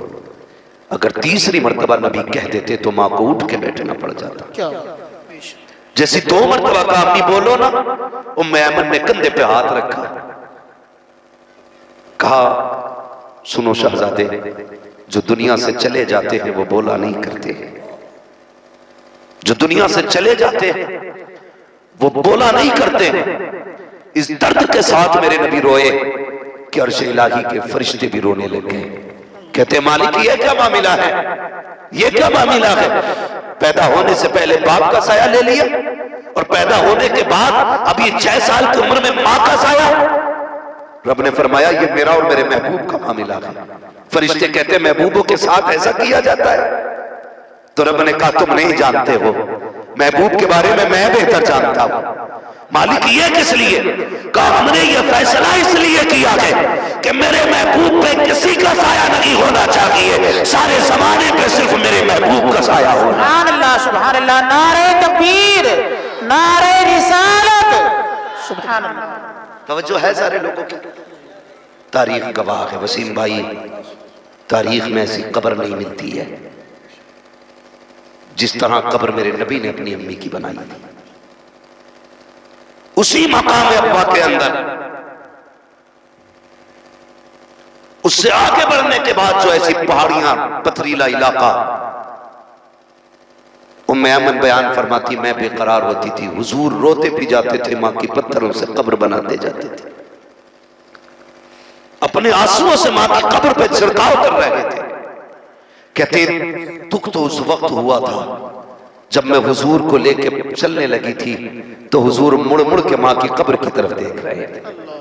अगर तीसरी मरतबा नबी कह देते तो मां को उठ के बैठना पड़ जाता। क्या? जैसी 2 मरतबा कहा अम्मी बोलो ना, उम्मे ऐमन ने कंधे पे हाथ रखा, कहा सुनो शहजादे, जो दुनिया से चले जाते हैं वो बोला नहीं करते, जो दुनिया से चले जाते हैं वो बोला नहीं करते। इस दर्द के साथ मेरे नबी रोए कि अर्श इलाही के फरिश्ते भी रोने लगे। कहते मालिक ये क्या मामला है, ये क्या मामला है? पैदा होने से पहले बाप का साया ले लिया और पैदा होने के बाद अभी 6 साल की उम्र में मां का साया। रब ने फरमाया ये मेरा और मेरे महबूब का मामला है। फरिश्ते कहते महबूबों के साथ ऐसा किया जाता है? तो रब ने कहा तुम नहीं जानते हो, महबूब के बारे में मैं बेहतर जानता हूं। मालिक ये किस लिए? कहा हमने ये फैसला इसलिए किया है कि मेरे महबूब पे किसी का साया नहीं होना चाहिए, सारे जमाने पे सिर्फ मेरे महबूब का साया हो। सुभान अल्लाह, सुभान अल्लाह। नारे तकबीर, नारे रिसालत, सुभान अल्लाह। तवज्जो है सारे लोगों की? तारीख गवाह है वसीम भाई, तारीख में ऐसी कब्र नहीं मिलती है जिस तरह कब्र मेरे नबी ने अपनी अम्मी की बनाई थी। उसी मकाम अब्बा के अंदर, उससे आगे बढ़ने के बाद जो ऐसी पहाड़ियां, पथरीला इलाका, उम्मे ऐमन बयान फरमाती मैं बेकरार होती थी, हुजूर रोते भी जाते थे, मां की पत्थरों से कब्र बनाते जाते थे, अपने आंसुओं से मां की कब्र पे छिड़काव कर रहे थे। कहते दुख तो उस वक्त हुआ था जब मैं हुजूर को लेके चलने लगी थी तो हुजूर मुड़ मुड़ के मां की कब्र की तरफ देख रहे थे।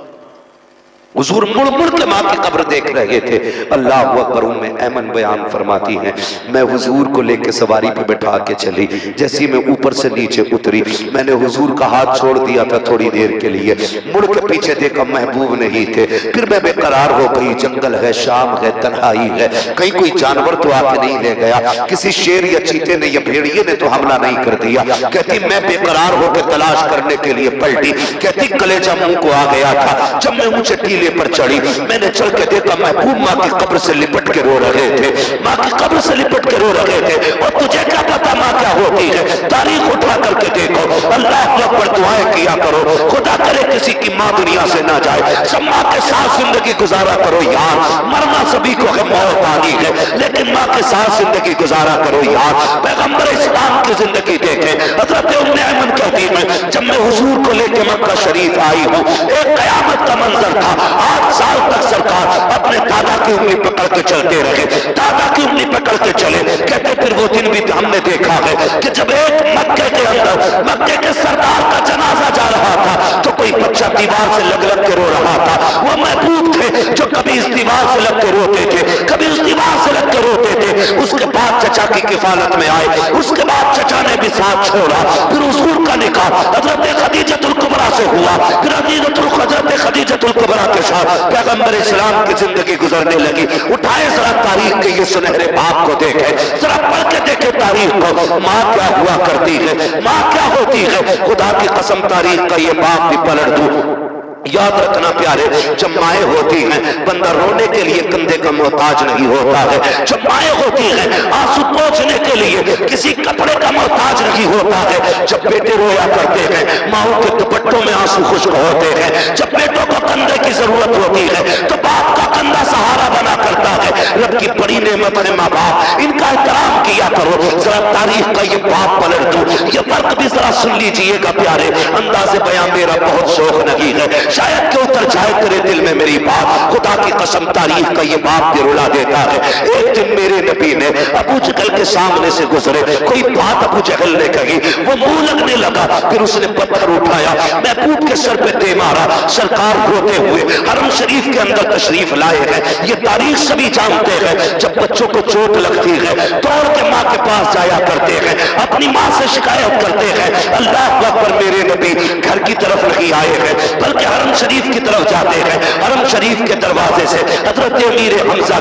हुजूर मुड़ मुड़ के मां की कब्र देख रहे थे। अल्लाह अकबर। उम्मे ऐमन बयान फरमाती हैं मैं हुजूर को लेके सवारी पे बैठा के चली, जैसी मैं ऊपर से नीचे उतरी मैंने हुजूर का हाथ छोड़ दिया था थोड़ी देर के लिए, मुड़ के पीछे देखा महबूब नहीं थे। फिर मैं बेकरार हो गई, जंगल है, शाम है, तन्हाई है, कहीं कोई जानवर तो आके नहीं ले गया, किसी शेर या चीते ने या भेड़िए ने तो हमला नहीं कर दिया। कहती मैं बेकरार होकर तलाश करने के लिए पलटी, कहती कलेजा मुंह को आ गया था। जब मैं ऊंचे टीले पर चढ़ी मैंने चल के देखा महबूब मां की कब्र से लिपट के रो रहे थे, मां की कब्र से लिपट के रो रहे थे। और तुझे क्या पता मां क्या होती है, तारीख उठा करके देखो। अल्लाह अकबर, दुआएं किया करो, खुदा करे किसी की मां दुनिया से ना जाए, सब मां के साथ जिंदगी गुजारा करो यार। मरना सभी को है, मौत आनी है, लेकिन मां के साथ जिंदगी गुजारा करो यार। पैगंबर इस्लाम की जिंदगी देखे, हजरत उम्मे ऐमन कहती है जब मैं हुजूर को लेकर मक्का शरीफ आई हूँ एक कयामत का मंजर था। 8 साल तक सरकार अपने दादा की उंगली पकड़ के चलते रहे, दादा की उंगली पकड़ के चले। कहते फिर वो दिन भी हमने देखा है कि जब एक मक्के के अंदर मक्के के सरदार का जनाजा जा रहा था तो कोई बच्चा दीवार से लग लग के रो रहा था। वो महबूब थे जो कभी इस दीवार से लग के रोते थे, कभी उस दीवार से लग के रोते थे। उसके बाद चचा चचा की किफालत में आए। उसके बाद चचा ने भी साथ छोड़ा। फिर हुजूर का निकाह हजरत खदीजतुल कुबरा से हुआ। फिर हजरत खदीजतुल कुबरा के साथ पैगंबर इस्लाम की जिंदगी गुजरने लगी। उठाए जरा तारीख के ये सुनहरे बाप को देखे, जरा पढ़ के देखे तारीख को। माँ क्या हुआ करती है, माँ क्या होती है। खुदा की कसम तारीख का ये बाप भी पलट दूं। याद रखना प्यारे, जब माएँ होती हैं बंदा रोने के लिए कंधे का मोहताज नहीं होता है। जब माएँ होती हैं आंसू पोंछने के लिए किसी कपड़े का मोहताज नहीं होता है। जब बेटे रोया करते हैं माओ के दुपट्टों में आंसू खुश्क होते हैं। जब बेटों को कंधे की जरूरत होती है तो बाप का कंधा सहारा बना करता है। रब की बड़ी नेमत है माँ बाप, इनका एहतराम किया करो। जरा तारीख का ये बाप पलट दूं, ये फर्क भी जरा सुन लीजिएगा प्यारे। अंदाज़े बयां मेरा बहुत शौक नहीं है, शायद क्यों उतर जाए तेरे दिल में मेरी बात। खुदा की कसम तारीख का ये बाप भी रुला देता है। एक दिन मेरे नबी ने अबू जहल के सामने से गुजरे, कोई बात अबू जहल ने कही, वो मुंह लगने लगा। फिर उसने पत्थर उठाया, महबूब के सर पे दे मारा। सरकार रोते हुए हरम शरीफ के अंदर तशरीफ लाए हैं। ये तारीख सभी जानते हैं। जब बच्चों को चोट लगती है दौड़ के माँ के पास जाया करते हैं, अपनी माँ से शिकायत करते हैं। अल्लाह अकबर, मेरे नबी घर की तरफ नहीं आए हैं बल्कि हरम शरीफ की तरफ जाते हैं। हरम शरीफ के दरवाजे से हजरत अमीर हमजा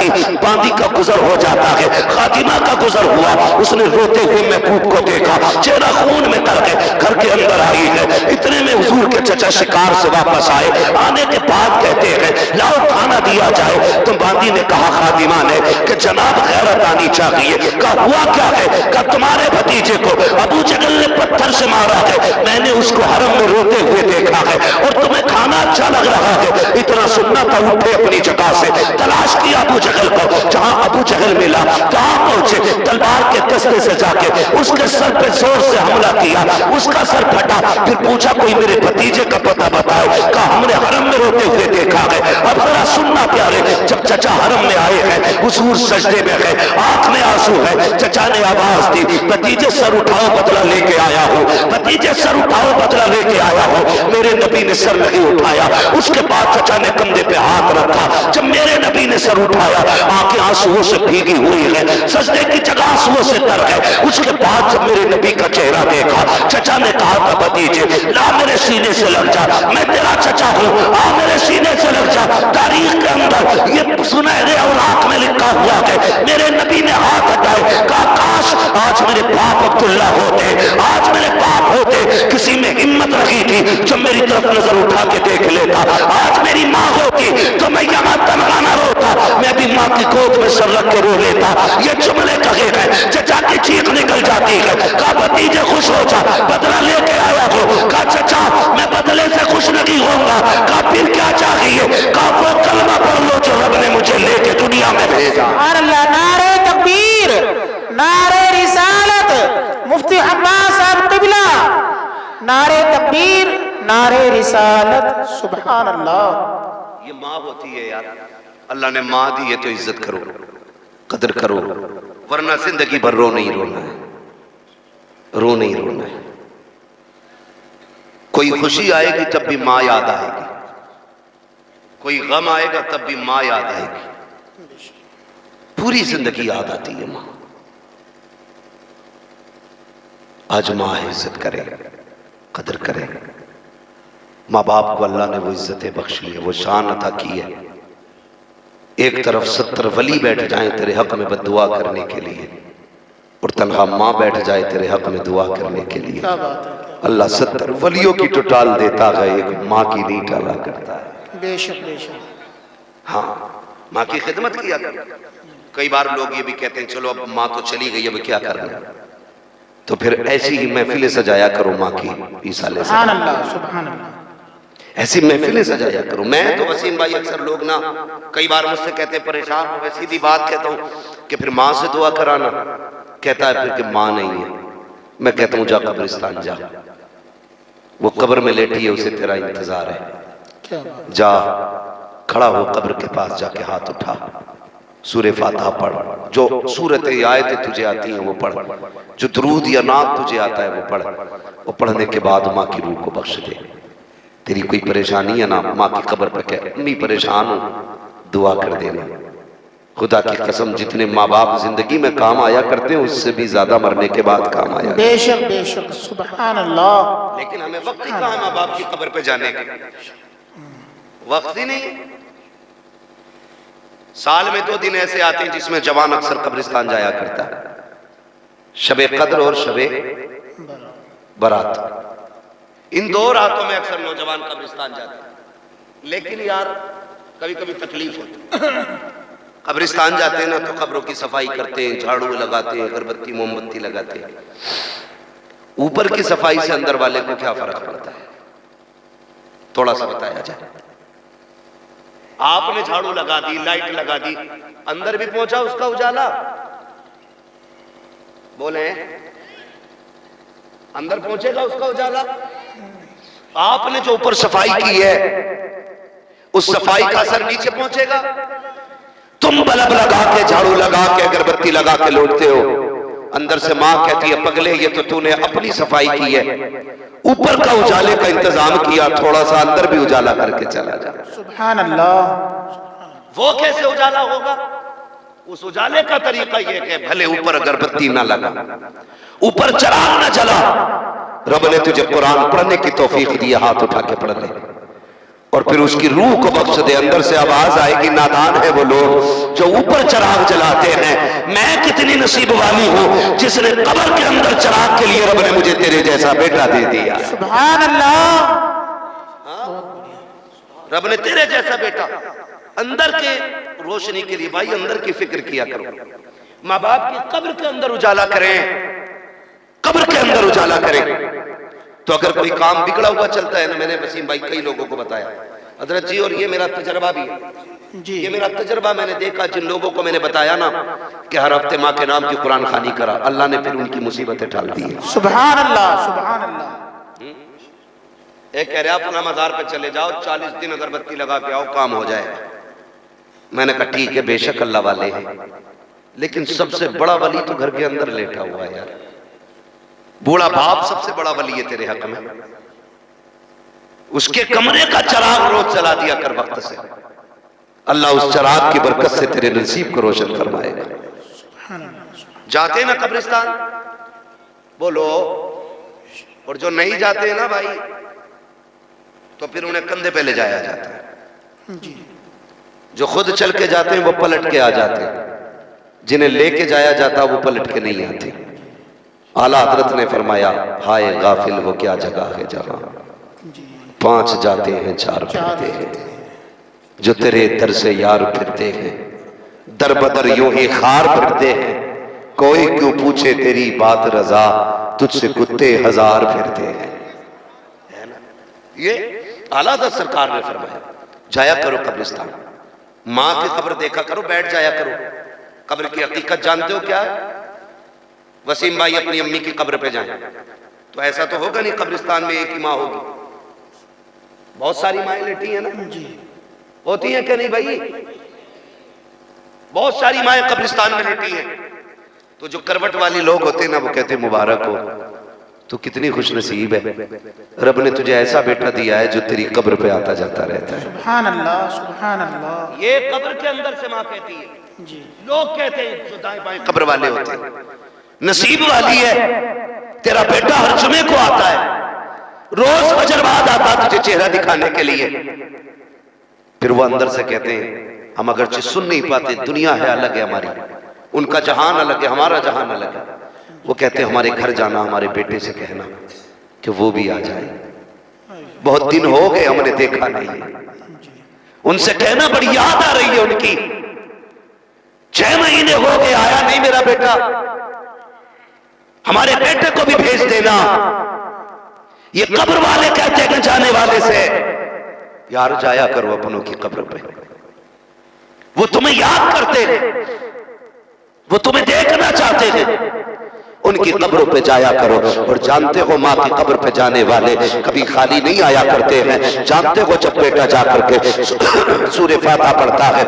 की बांदी का गुजर हो जाता है। खातिमा का गुजर हुआ। उसने रोते हुए महबूब को देखा, चेहरा खून में तर गए। घर के अंदर आई है। इतने में हुजूर के चचा शिकार से वापस आए। आने के बाद कहते हैं लाओ खाना दिया जाए। तो बांदी ने कहा, खातिमा ने, कि जनाब गैरत आनी चाहिए। कहा हुआ क्या है? कहा तुम्हारे भतीजे को अबू जहल ने पत्थर से मारा है, मैंने उसको हरम में रोते हुए देखा है और तुम्हें खाना अच्छा लग रहा है। इतना सुनना था, उठे अपनी जगह से, तलाश किया अबू जहल को। जहां अबू जहल मिला कहां पहुंचे, तलवार के दस्ते से जाके उसके सर पे जोर से हमला किया। उसका सर फटा। फिर पूछा कोई मेरे भतीजे का पता बताओ। कहा हमने हरम में रोते हुए देखा है। अब जरा सुनना प्यारे, जब चचा हरम में आए हैं हुजूर सजदे में है, आंख में आंसू है। चचा ने आवाज दी, भतीजे सर उठाओ बदला लेके आया हूं, भतीजे सर उठाओ बदला लेके आया हूं। मेरे नबी ने सर नहीं उठाया। उसके बाद चचा ने कंधे पे हाथ रखा। जब मेरे नबी ने सर उठाया आंखें आंसुओं से भीगी हुई है, सजदे की जगह आंसुओं से तर है। उसके बाद जब मेरे नबी का चेहरा देखा, चचा ने कहा था भतीजे ला मेरे सीने से लग जा, मैं तेरा चचा हूं, आ मेरे सीने से लग जा। तारीख के अंदर ये सुनहरे और आंख में लिखा हुआ है। मेरे नबी ने हाथ हटाए, कहा काश आज मेरे बाप अब्दुल्ला होते, आज मेरे बाप होते, किसी में हिम्मत रखी थी जो मेरी तरफ नजर उठा के देख लेता। आज मेरी माँ होती तो मैं यहाँ तनहा न रोता, मैं भी माँ की गोद में सर रख के रो लेता। ये जुमले कहे हैं, चचा की चीख निकल जाती है। कहा भतीजे खुश हो जा, बदला लेके आया हो। कहा चचा मैं बदले से खुश नहीं होऊंगा। कहा फिर क्या चाहिए? कहा वो कलमा पढ़ लो जो रब ने मुझे लेके दुनिया में भेजा। नारे तकबीर, नारे रिसालत, मुफ्ती अब्बास साहब क़िबला, नारे तकबीर, नारे रिसालत, सुभान अल्लाह। ये माँ होती है यार, अल्लाह ने माँ दी है तो इज्जत करो, कदर करो, वरना जिंदगी भर रो नहीं रोना है, रो नहीं रोना है। कोई खुशी आएगी तब भी माँ याद आएगी, कोई गम आएगा तब भी माँ याद आएगी, पूरी जिंदगी याद आती है माँ। आज माँ है, इज्जत करे, कदर करे। माँ बाप को अल्लाह ने वो इज्जतें बख्श ली है, वो शान अता की है। एक तरफ 70 वली बैठ जाएं तेरे हक में बद्दुआ करने के लिए, और तन्हा माँ बैठ जाए तेरे हक में दुआ करने के लिए। अल्लाह 70 वलियों की तो टाल देता है, एक माँ की नहीं टाला करता है। बेशक बेशक। हाँ, माँ की खिदमत किया कर। कई बार लोग ये भी कहते हैं चलो अब माँ तो चली गई, अब क्या करना, तो फिर ऐसी ही महफिलें सजाया करो माँ की साले से, सुभान अल्लाह, सुभान अल्लाह। ऐसी महफिलें सजाया करो। मैं तो वसीम भाई अक्सर लोग ना कई बार मुझसे कहते परेशान हो गए, सीधी बात कहता हूँ कि फिर माँ से दुआ कराना, कहता है फिर कि माँ नहीं है। मैं कहता हूँ जा कब्रिस्तान जा, वो कब्र में लेटी है, उसे तेरा इंतजार है। जा खड़ा हो कब्र के पास, जाके हाथ उठा, सूरे फातिहा पढ़, जो सूरत आयतें तुझे आती हैं वो पढ़, जो दुरूद या नात तुझे आता है वो पढ़, और पढ़ने के बाद माँ की रूह को बख्श दे। तेरी कोई परेशानी है ना, माँ की कब्र पर कह अम्मी परेशान हूं, दुआ कर देना, खुदा की कसम, जितने माँ बाप जिंदगी में काम आया करते हैं उससे भी ज्यादा मरने के बाद काम आया। बेशक सुभान अल्लाह। लेकिन हमें वक्त ही कहाँ है माँ बाप की कब्र पे जाने का, वक्त ही नहीं। साल में 2 दिन ऐसे आते हैं जिसमें जवान अक्सर कब्रिस्तान जाया करता है, शबे कद्र और शबे बारात। इन 2 रातों में अक्सर नौजवान कब्रिस्तान जाते हैं। लेकिन यार कभी कभी तकलीफ होती है। कब्रिस्तान जाते हैं ना तो कब्रों की सफाई करते हैं, झाड़ू लगाते हैं, अगरबत्ती मोमबत्ती लगाते हैं। ऊपर की सफाई से अंदर वाले को क्या फर्क पड़ता है, थोड़ा सा बताया जाए। आपने झाड़ू लगा दी, लाइट लगा दी, अंदर भी पहुंचा उसका उजाला? बोले अंदर पहुंचेगा उसका उजाला? आपने जो ऊपर सफाई की है उस सफाई का असर नीचे पहुंचेगा? तुम बल्ब लगा के, झाड़ू लगा के, अगरबत्ती लगा के लौटते हो, अंदर से मां कहती है पगले ये तो तूने अपनी सफाई की है, ऊपर का उजाले का इंतजाम किया, थोड़ा सा अंदर भी उजाला करके चला जा। सुभान अल्लाह। वो कैसे उजाला होगा? उस उजाले का तरीका यह कि भले ऊपर अगरबत्ती ना लगा, ऊपर चिराग ना जला, रब ने तुझे कुरान पढ़ने की तौफीक दी, हाथ उठा के पढ़ ले और फिर उसकी रूह को बख्श दे। अंदर से आवाज आएगी, नादान है वो लोग जो ऊपर चिराग जलाते हैं, मैं कितनी नसीब वाली हूं जिसने कब्र के अंदर चिराग के लिए रब ने मुझे तेरे जैसा बेटा दे दिया। सुभान अल्लाह। रब ने तेरे जैसा बेटा अंदर के रोशनी के लिए। भाई अंदर की फिक्र किया करो, माँ बाप की कब्र के अंदर उजाला करें, कब्र के अंदर उजाला करें। तो अगर कोई काम बिगड़ा हुआ चलता है ना, मैंने वसीम भाई कई लोगों को बताया हजरत जी, और ये मेरा तजर्बा भी है जी, ये मेरा तजर्बा, मैंने देखा जिन लोगों को मैंने बताया ना कि हर हफ्ते माँ के नाम की कुरान खानी करा, अल्लाह ने फिर उनकी मुसीबतें टाल दी है। सुभान अल्लाह सुभान अल्लाह। एक कह रहे अपना मजार पे चले जाओ, 40 दिन अगरबत्ती लगा के आओ, काम हो जाएगा। मैंने कहा ठीक है, बेशक अल्लाह वाले हैं, लेकिन सबसे बड़ा वली तो घर के अंदर लेटा हुआ है यार। बूढ़ा बाप सबसे बड़ा वली है तेरे हक में, उसके कमरे का चिराग रोज जला दिया कर वक्त से, अल्लाह उस चिराग की बरकत से तेरे नसीब को रोशन फरमाएगा। जाते ना कब्रिस्तान बोलो, और जो नहीं जाते ना भाई तो फिर उन्हें कंधे पे ले जाया जाता है। जो खुद चल के जाते हैं वो पलट के आ जाते हैं, जिन्हें लेके जाया जाता वो पलट के नहीं आते। आला हजरत ने फरमाया, हाय गाफिल वो क्या जगह है जहां 5 जाते हैं 4 फिरते हैं, जो तेरे दर से यार फिरते हैं, दर बदर यूं ही खार फिरते हैं, कोई क्यों पूछे तेरी बात रजा, तुझसे कुत्ते 1000 फिरते हैं। ये आला हज़रत सरकार ने फरमाया, जाया करो कब्रिस्तान, माँ की कब्र देखा करो, बैठ जाया करो। कब्र की हकीकत जानते हो क्या है? वसीम भाई अपनी अम्मी की कब्र पे जाएं तो ऐसा तो होगा नहीं कब्रिस्तान में एक ही माँ होगी, बहुत सारी माएँ लेटी है ना, होती हैं कि नहीं भाई? बहुत सारी माएँ कब्रिस्तान में लेटी हैं। तो जो करवट वाली लोग होते हैं ना वो कहते हैं मुबारक हो, तो कितनी खुश नसीब है, रब ने तुझे ऐसा बेटा दिया है जो तेरी कब्र पे आता जाता रहता है। सुभान अल्लाह सुभान अल्लाह। ये कब्र के अंदर से माँ कहती है जी। लोग कहते हैं जो दाएं बाएं कब्र वाले होते हैं, नसीब वाली है तेरा बेटा हर जुमे को आता है, रोज फजर बाद आता तुझे चेहरा दिखाने के लिए। फिर वो अंदर से कहते हैं हम अगरचे सुन नहीं पाते, दुनिया है अलग है हमारी, उनका जहान अलग है, हमारा जहान अलग है। वो कहते हैं हमारे घर जाना, हमारे बेटे से कहना कि वो भी आ जाए, बहुत दिन हो गए हमने देखा नहीं, उनसे कहना बड़ी याद आ रही है उनकी, 6 महीने हो गए आया नहीं मेरा बेटा, हमारे बेटे को भी भेज देना। ये कब्र वाले कहते हैं जाने वाले से, यार जाया करो अपनों की कब्र पे, वो तुम्हें याद करते हैं, वो तुम्हें देखना चाहते हैं, उनकी कब्रों पे जाया करो। और जानते हो माँ की कब्र पे जाने वाले कभी खाली नहीं आया करते हैं। जानते हो जब बेटा जा करके सूरह फातिहा पढ़ता है,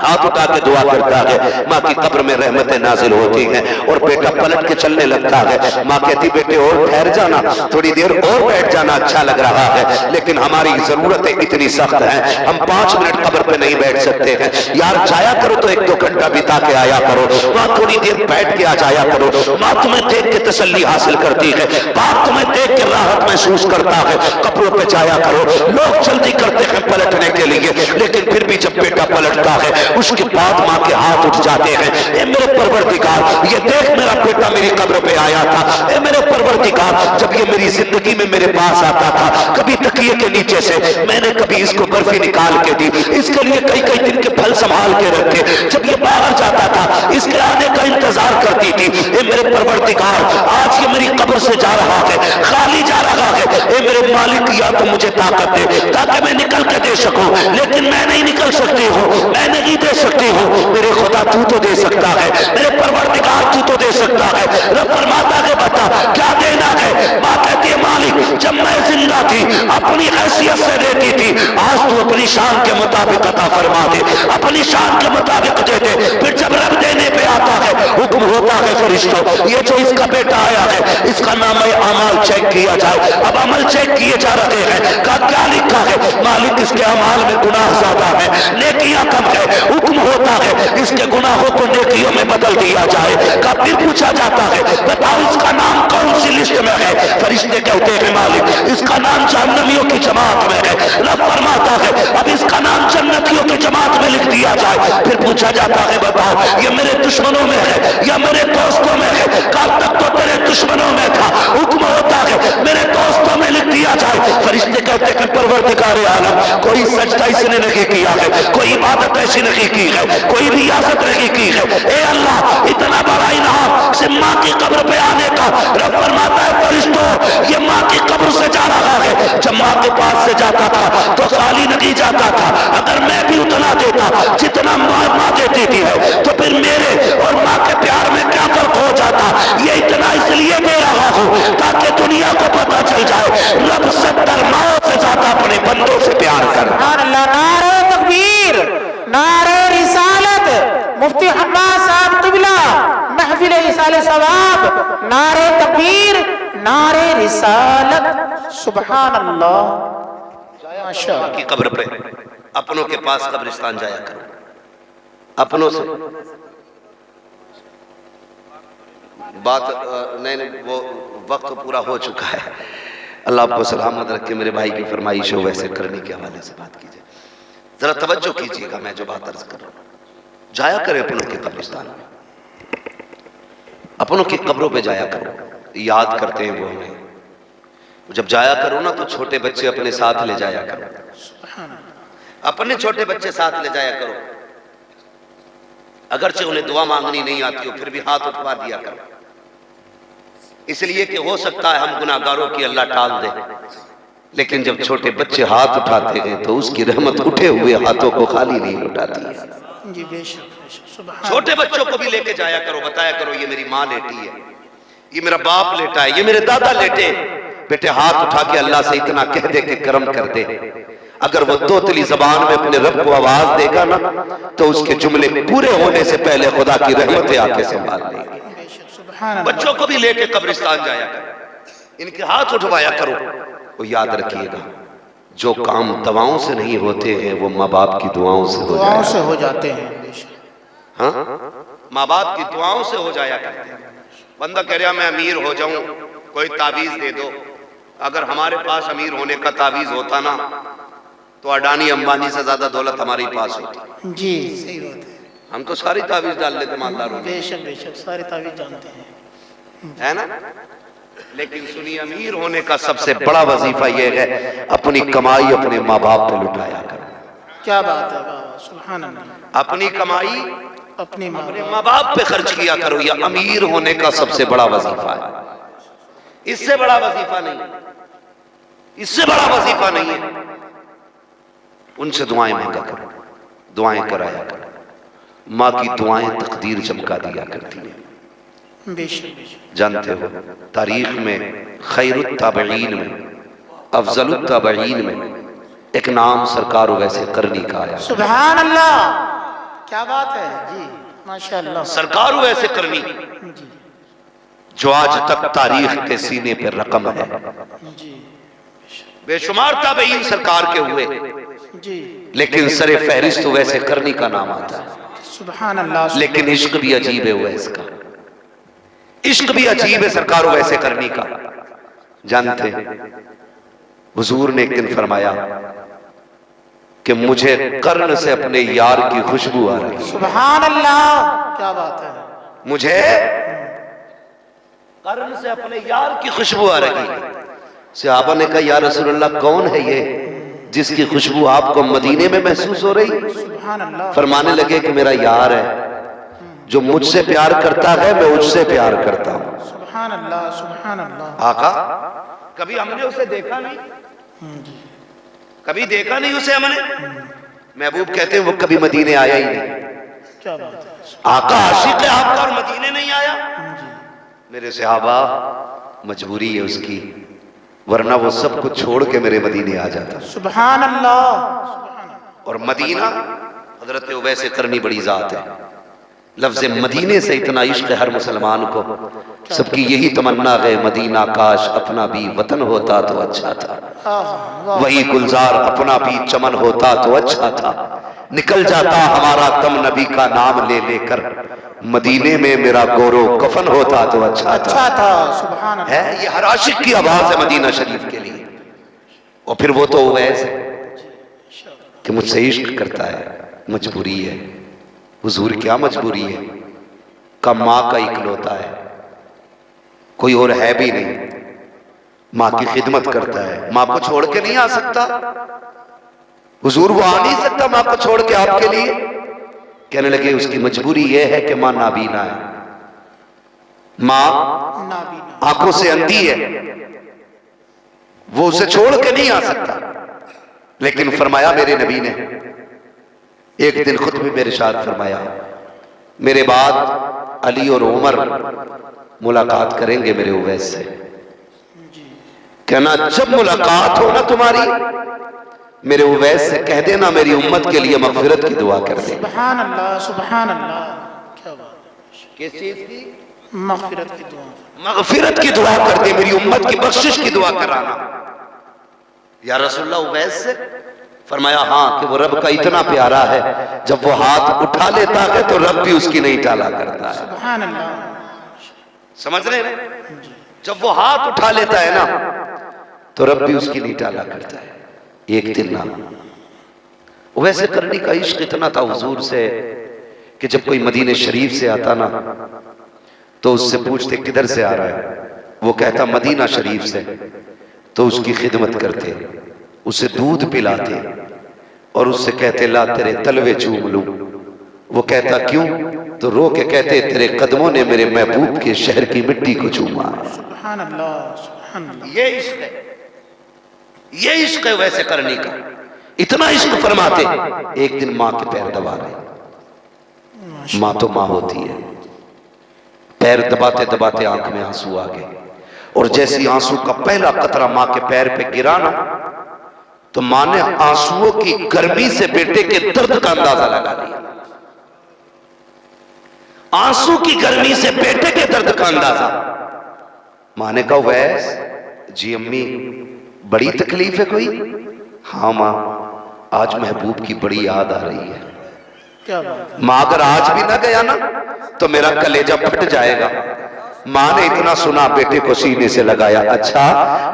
हाथ उठा के दुआ करता है, माँ की कब्र में रहमतें नाजिल होती हैं और बेटा पलट के चलने लगता है। माँ कहती बेटे और ठहर जाना, थोड़ी देर और बैठ जाना, अच्छा लग रहा है, लेकिन हमारी जरूरतें इतनी सख्त हैं, हम 5 मिनट कब्र पे नहीं बैठ सकते हैं। यार जाया करो तो 1-2 घंटा बिता के आया करो, माँ थोड़ी देर बैठ के आ जाया करो। माँ तुम्हें देख के तसल्ली हासिल करती है, बाप तुम्हें देख के राहत महसूस करता है। कब्रों पे जाया करो। लोग जल्दी करते हैं पलटने के लिए, लेकिन फिर भी जब बेटा पलटता है उसके बाद माँ के हाथ उठ जाते हैं, ए मेरे परवरदिगार, ये देख मेरा बेटा मेरी कब्र पे आया था। ए मेरे परवरदिगार, जब ये मेरी जिंदगी में मेरे पास आता था, कभी तकिए के नीचे से मैंने कभी इसको बर्फी निकाल के दी, इसके लिए कई कई दिन के फल संभाल के रखे, जब ये बाहर जाता था इसके आने का इंतजार करती थी। ए मेरे परवरदिगार, आज ये मेरी कब्र से जा रहा है, खाली जा रहा है, ए मेरे मालिक या तो मुझे ताकत दे ताकि मैं निकल के दे सकूं, लेकिन मैं नहीं निकल सकती हूँ, मैं नहीं दे सकती हूँ। मेरे खुदा तू तो दे सकता है, मेरे परवरदिगार तू तो दे सकता है। रब फरमाता है बता क्या देना है। माँ कहती है मालिक जब मैं जिंदा थी अपनी हैसियत से देती थी, आज तू अपनी शान के मुताबिक अता फरमा दे, अपनी शान के मुताबिक दे दे। फिर जब रब देने पे आता है हुक्म होता है फरिश्तों, ये जो इसका बेटा आया है इसका नाम है अमाल चेक किया जाए। अब अमल चेक किए जा रहे हैं, का क्या लिखा है? मालिक इसके अमाल में गुनाह ज्यादा है, नेकियां कम है। हुक्म होता है इसके गुनाहों को नेकियों में बदल दिया जाए। का फिर पूछा जाता है बताओ इसका नाम कौन सी लिस्ट में है? फरिश्ते कहते हैं मालिक इसका नाम जहन्नमियों की जमात में है। रब फरमाता है अब इसका नाम जन्नतियों की जमात में लिख दिया जाए। फिर पूछा जाता है बताओ ये मेरे दुश्मनों में है या मेरे दोस्तों में है? कल तक तो तेरे दुश्मनों में था, हुक्म होता है मेरे दोस्तों में लिख दिया जाए। फरिश्ते कहते हैं परवरदिगार आलम कोई सजदा इसने नहीं किया है, कोई इबादत ऐसी नहीं की है, कोई रियासत नहीं की है। ए अल्लाह इतना बड़ा इनाम से माँ की कब्र पे आने का। रब फरमाता है फरिश्तों ये माँ की कब्र से जा रहा है। जब माँ के पास से जाता था तो खाली नहीं जाता था, अगर मैं भी उतना देता जितना माँ देती थी है तो फिर मेरे और माँ के प्यार में क्या फर्क हो जाता। ये इतना इसलिए दे रहा हूँ ताकि दुनिया को पता चल जाए रब 70 माओ से ज्यादा अपने बंदों से प्यार कर। नारे तकबीर, नारे रिसालत, मुफ्ती हम्माद साहब किबला, महफिल इसाले सवाब, नारे तकबीर, नारे रिसालत, सुभान अल्लाह। माशाअल्लाह। की कब्र पे अपनों के पास कब्रिस्तान जाया करो, अपनों से बात नहीं, वो वक्त पूरा हो चुका है। अल्लाह आपको सलामत रखे। मेरे भाई की फरमाइश हो वैसे करने के हवाले से बात कीजिए, जरा तवज्जो कीजिएगा। मैं जो बात अर्ज कर रहा हूं, जाया करें अपनों के कब्रिस्तान में, अपनों की कब्रों पे जाया करो, याद करते हैं वो हमें। जब जाया करो ना तो छोटे बच्चे अपने साथ ले जाया करो, अपने छोटे बच्चे साथ ले जाया करो। अगरचे उन्हें दुआ मांगनी नहीं आती हो फिर भी हाथ उठवा दिया करो, इसलिए कि हो सकता है हम गुनाहगारों की अल्लाह टाल दे। लेकिन जब छोटे बच्चे हाथ उठाते हैं तो उसकी रहमत उठे हुए हाथों को खाली नहीं उठाती है। जी बेशक। छोटे बच्चों को भी लेके जाया करो, बताया करो ये मेरी माँ लेटी है, ये मेरा बाप लेटा है, ये मेरे दादा लेटे। बेटे हाथ उठा के अल्लाह से इतना कह दे कि करम कर दे। अगर वो तोतली जबान में अपने रब को आवाज देगा ना तो उसके जुमले पूरे होने से पहले खुदा की रहमतें आके संभाल लेगी। बच्चों को भी लेके कब्रिस्तान जाया करो, इनके हाथ उठवाया करो। वो याद रखिएगा जो काम दवाओं से नहीं होते हैं वो माँ बाप की दुआओं से हो जाते हैं। हाँ, माँ बाप की दुआओं से हो जाया करते हैं। बंदा कह रहा मैं अमीर हो जाऊं, कोई तावीज दे दो। अगर हमारे पास अमीर होने का तावीज होता ना तो अडानी अंबानी से ज्यादा दौलत हमारे पास होती। जी सही बात है। हम तो सारी तावीज डाल लेते मालदारों में। बेशक बेशक सारी तावीज जानते हैं, है ना। लेकिन सुनिए अमीर होने का सबसे बड़ा वजीफा यह है अपनी कमाई अपने माँ बाप पे लुटाया करो। क्या बात है बाबा, सुभान अल्लाह। अपनी कमाई अपने माँ बाप पे खर्च किया करो। यह अमीर होने का सबसे बड़ा वजीफा है, इससे बड़ा वजीफा नहीं, इससे बड़ा वजीफा नहीं है। उनसे दुआएं मांगा करो, दुआएं कराया करो। माँ की दुआएं तकदीर चमका दिया करती है। बेशक बेशक। जानते हो तारीख में खैरुत ताबईन में अफजलुत ताबईन में एक नाम सरकार वैसे करनी का आया। सुभान अल्लाह, क्या बात है जी, माशाअल्लाह। सरकार वैसे करनी जी जो आज तक तारीख के सीने पे रकम है। जी बेशुमार ताबईन सरकार के हुए, जी। लेकिन सरे फहरिस्त तो वैसे करनी का नाम आता है। सुभान अल्लाह। लेकिन इश्क भी अजीब है वैस का, इश्क भी अजीब है सरकार वैसे करनी का। जानते हुजूर ने एक दिन फरमाया कि मुझे कर्ण से अपने यार की खुशबू आ रही है। सुभान अल्लाह, क्या बात है। मुझे कर्ण से अपने यार की खुशबू आ रही है। सहाबा ने कहा या रसूलल्लाह कौन है ये जिसकी खुशबू आपको मदीने में महसूस हो रही? सुभान अल्लाह। फरमाने लगे कि मेरा यार है जो मुझसे प्यार करता है, मैं उससे प्यार करता हूं। सुभान अल्लाह, सुभान अल्लाह। आका कभी हमने उसे देखा नहीं, कभी देखा नहीं उसे हमने। महबूब कहते हैं वो कभी मदीने आया ही नहीं। क्या बात है। आका आशिक है आपका और मदीने नहीं आया। मेरे सहाबा मजबूरी है उसकी, वरना वो सब कुछ छोड़ के मेरे मदीने आ जाता। सुभान अल्लाह। और मदीना हजरत उवैस करनी बड़ी जात है। लफ्ज़ मदीने से इतना इश्क है हर मुसलमान को, सबकी यही तमन्ना है मदीना काश अपना भी वतन होता तो अच्छा था, वही गुलजार अपना भी चमन होता तो अच्छा था, निकल जाता हमारा दम नबी का नाम ले लेकर, मदीने में मेरा गोरो कफन होता तो अच्छा था। सुभान अल्लाह। है ये हर आशिक की आवाज है मदीना शरीफ के लिए। और फिर वो तो उवैस है कि मुझसे इश्क करता है, मजबूरी है। हुजूर क्या मजबूरी है? का माँ का इकलौता है, कोई और है भी नहीं, माँ की खिदमत करता है, माँ को छोड़ के नहीं आ सकता। हुजूर वो आ नहीं सकता माँ को छोड़ के आपके लिए। कहने लगे उसकी मजबूरी यह है कि माँ नाबीना है, माँ आंखों से अंधी है, वो उसे छोड़ के नहीं आ सकता। लेकिन फरमाया मेरे नबी ने एक दिन खुद भी मेरे साथ फरमाया, मेरे बाद अली और उमर मुलाकात करेंगे मेरे उवैस से। कहना जब मुलाकात हो ना तुम्हारी, मेरे उवैस से कह देना मेरी उम्मत के लिए मगफिरत की दुआ कर दे। सुभान अल्लाह, सुभान अल्लाह। क्या बात है। किस चीज की? मगफिरत की दुआ। मगफिरत की दुआ कर दे, मेरी उम्मत की बख्शिश की दुआ कराना। या रसूलुल्लाह उवैस से? फरमाया हाँ, कि वो रब का इतना प्यारा है जब वो हाथ उठा लेता है तो रब भी उसकी नहीं टाला करता है। सुभान अल्लाह। समझ रहे हैं? जब वो हाथ उठा लेता है ना तो रब भी उसकी नहीं टाला करता है। एक दिन ना वैसे करने का इश्क इतना था हुजूर से कि जब कोई मदीने शरीफ से आता ना तो उससे पूछते किधर से आ रहा है, वो कहता मदीना शरीफ से, तो उसकी खिदमत करते, उसे दूध पिलाते और उससे कहते ला तेरे तलवे चूम लूं। वो कहता क्यों? तो रो के कहते तेरे कदमों ने मेरे महबूब के शहर की मिट्टी को चूमा। सुभान अल्लाह, सुभान अल्लाह। ये इश्क है, ये इश्क है वैसे करने का। इतना इश्क फरमाते एक दिन माँ के पैर दबा रहे, माँ तो माँ होती है, पैर दबाते दबाते आंख में आंसू आ गए और जैसे आंसू का पहला कतरा माँ के पैर पे गिरा ना तो माँ ने आंसुओं की गर्मी से बेटे के दर्द का अंदाजा लगा लिया। आंसू की गर्मी से बेटे के दर्द का अंदाजा। माँ ने कहा वैस जी अम्मी बड़ी तकलीफ है कोई? हाँ माँ आज महबूब की बड़ी याद आ रही है। क्या बात। माँ अगर आज भी ना गया ना तो मेरा कलेजा फट जाएगा। माँ ने इतना सुना बेटे को सीने से लगाया, अच्छा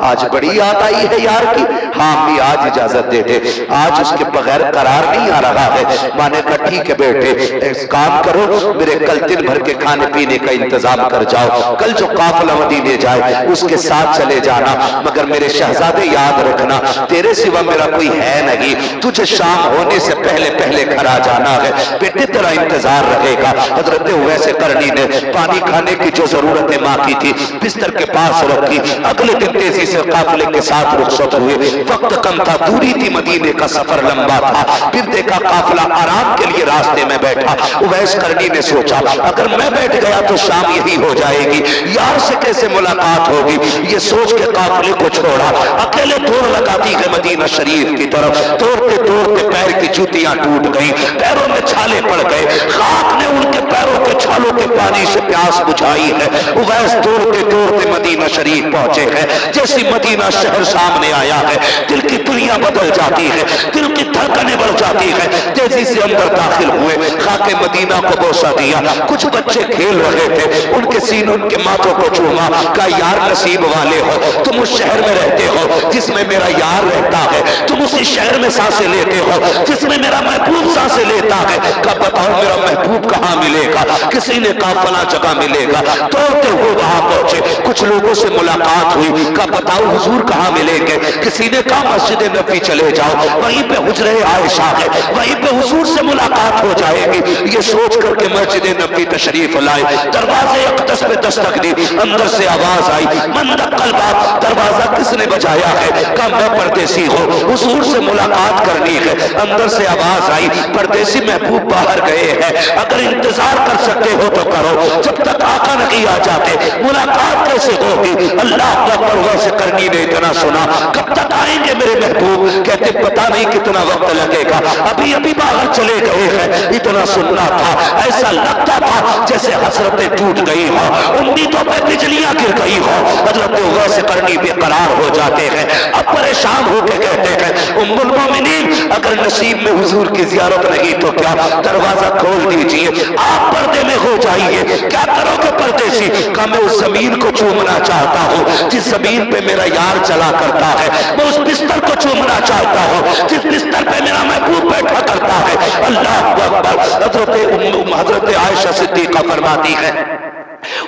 आज बड़ी याद आई है यार की? हाँ अम्मी आज इजाजत दे दे, आज उसके बगैर करार नहीं आ रहा है। माँ ने कहा ठीक है बेटे एक काम करो, मेरे कल दिन भर के खाने पीने का इंतजाम कर जाओ, कल जो काफिला मदीने जाए उसके साथ चले जाना, मगर मेरे शहजादे याद रखना तेरे सिवा मेरा कोई है नहीं, तुझे शाम होने से पहले पहले घर आ जाना है, बेटे तेरा इंतजार रहेगा। हजरत वैसे करनी ने पानी खाने की जो जरूरत हजरत माँ की थी, बिस्तर के पास रखी। अगले दिन तेजी से काफिले के साथ रुखसत हुए। वक्त कम था, दूरी थी, मदीने का सफर लंबा था। फिर देखा काफिला आराम के लिए रास्ते में बैठा। उवैस करनी ने सोचा अगर मैं बैठ गया तो शाम यही हो जाएगी, यार से कैसे मुलाकात होगी। ये सोच के काफिले को छोड़ा, अकेले दौड़ लगाती है मदीना शरीफ की तरफ। दौड़ते दौड़ते पैर की जूतियां टूट गई, पैरों में छाले पड़ गए। खाक ने उनके पैरों के छालों के पानी से प्यास बुझाई है। उवैस दौड़ते दौड़ते मदीना शरीफ पहुंचे हैं। जैसी मदीना शहर सामने आया है, दिल की दुनिया बदल जाती है, दिल की धड़कनें बढ़ जाती है। जैसे से अंदर दाखिल हुए, खाके मदीना को बोसा दिया। कुछ बच्चे खेल रहे थे, उनके सीनों उनके माथों को चूमा। कहा यार नसीब वाले हो, तुम उस शहर में रहते हो जिसमें मेरा यार रहता है। तुम उसी शहर में सांसें लेते हो जिसमें मेरा महबूब सांसें लेता है। कहा बताओ मेरा महबूब कहाँ मिलेगा। किसी ने कहा फला जगह मिलेगा। दौड़ते हुए वहां पहुंचे, कुछ लोगों से मुलाकात हुई। कहा बताओ हुजूर कहाँ मिलेंगे। किसी ने कहा मस्जिद नबी चले जाओ, वहीं पे हुजरे आयशा है, वहीं पे हुजूर से मुलाकात हो जाएगी। ये सोच करके मस्जिद नबी तशरीफ लाए। दरवाजे अक़दस पे दस्तक दी, अंदर से आवाज आई मन दक्कल बाब। दरवाजा किसने बजाया है। कहा मैं परदेसी हूँ, हुजूर से मुलाकात करनी है। अंदर से आवाज आई परदेसी महबूब बाहर गए हैं, अगर इंतजार कर सकते हो तो करो, जब तक आका नहीं आ जाते मुलाकात कैसे होगी। अल्लाह अकबर। वैसे करनी ने इतना सुना, कब तक आएंगे मेरे महबूब। कहते पता नहीं कितना वक्त लगेगा, अभी अभी बाहर चले गए हैं। इतना सुनना था, ऐसा लगता था जैसे हसरतें टूट गई हो, उम्मीदों पे बिजलियां गिर गई हो। हजरत वैसे करनी बेकरार हो जाते हैं। अब परेशान होकर कहते हैं उम्मुल मोमिनीन अगर नसीब में हुजूर की जियारत नहीं तो क्या, दरवाजा खोल दीजिए, आप पर्दे में हो जाइए। क्या करोगे परदेसी। कहा मैं उस जमीन को चूमना चाहता हूँ जिस जमीन पे मेरा यार चला करता है। मैं उस बिस्तर को चूमना चाहता हूँ जिस बिस्तर पे मेरा महबूब बैठा करता है। अल्लाह अकबर। हजरत आयशा सिद्दीक़ा फरमाती है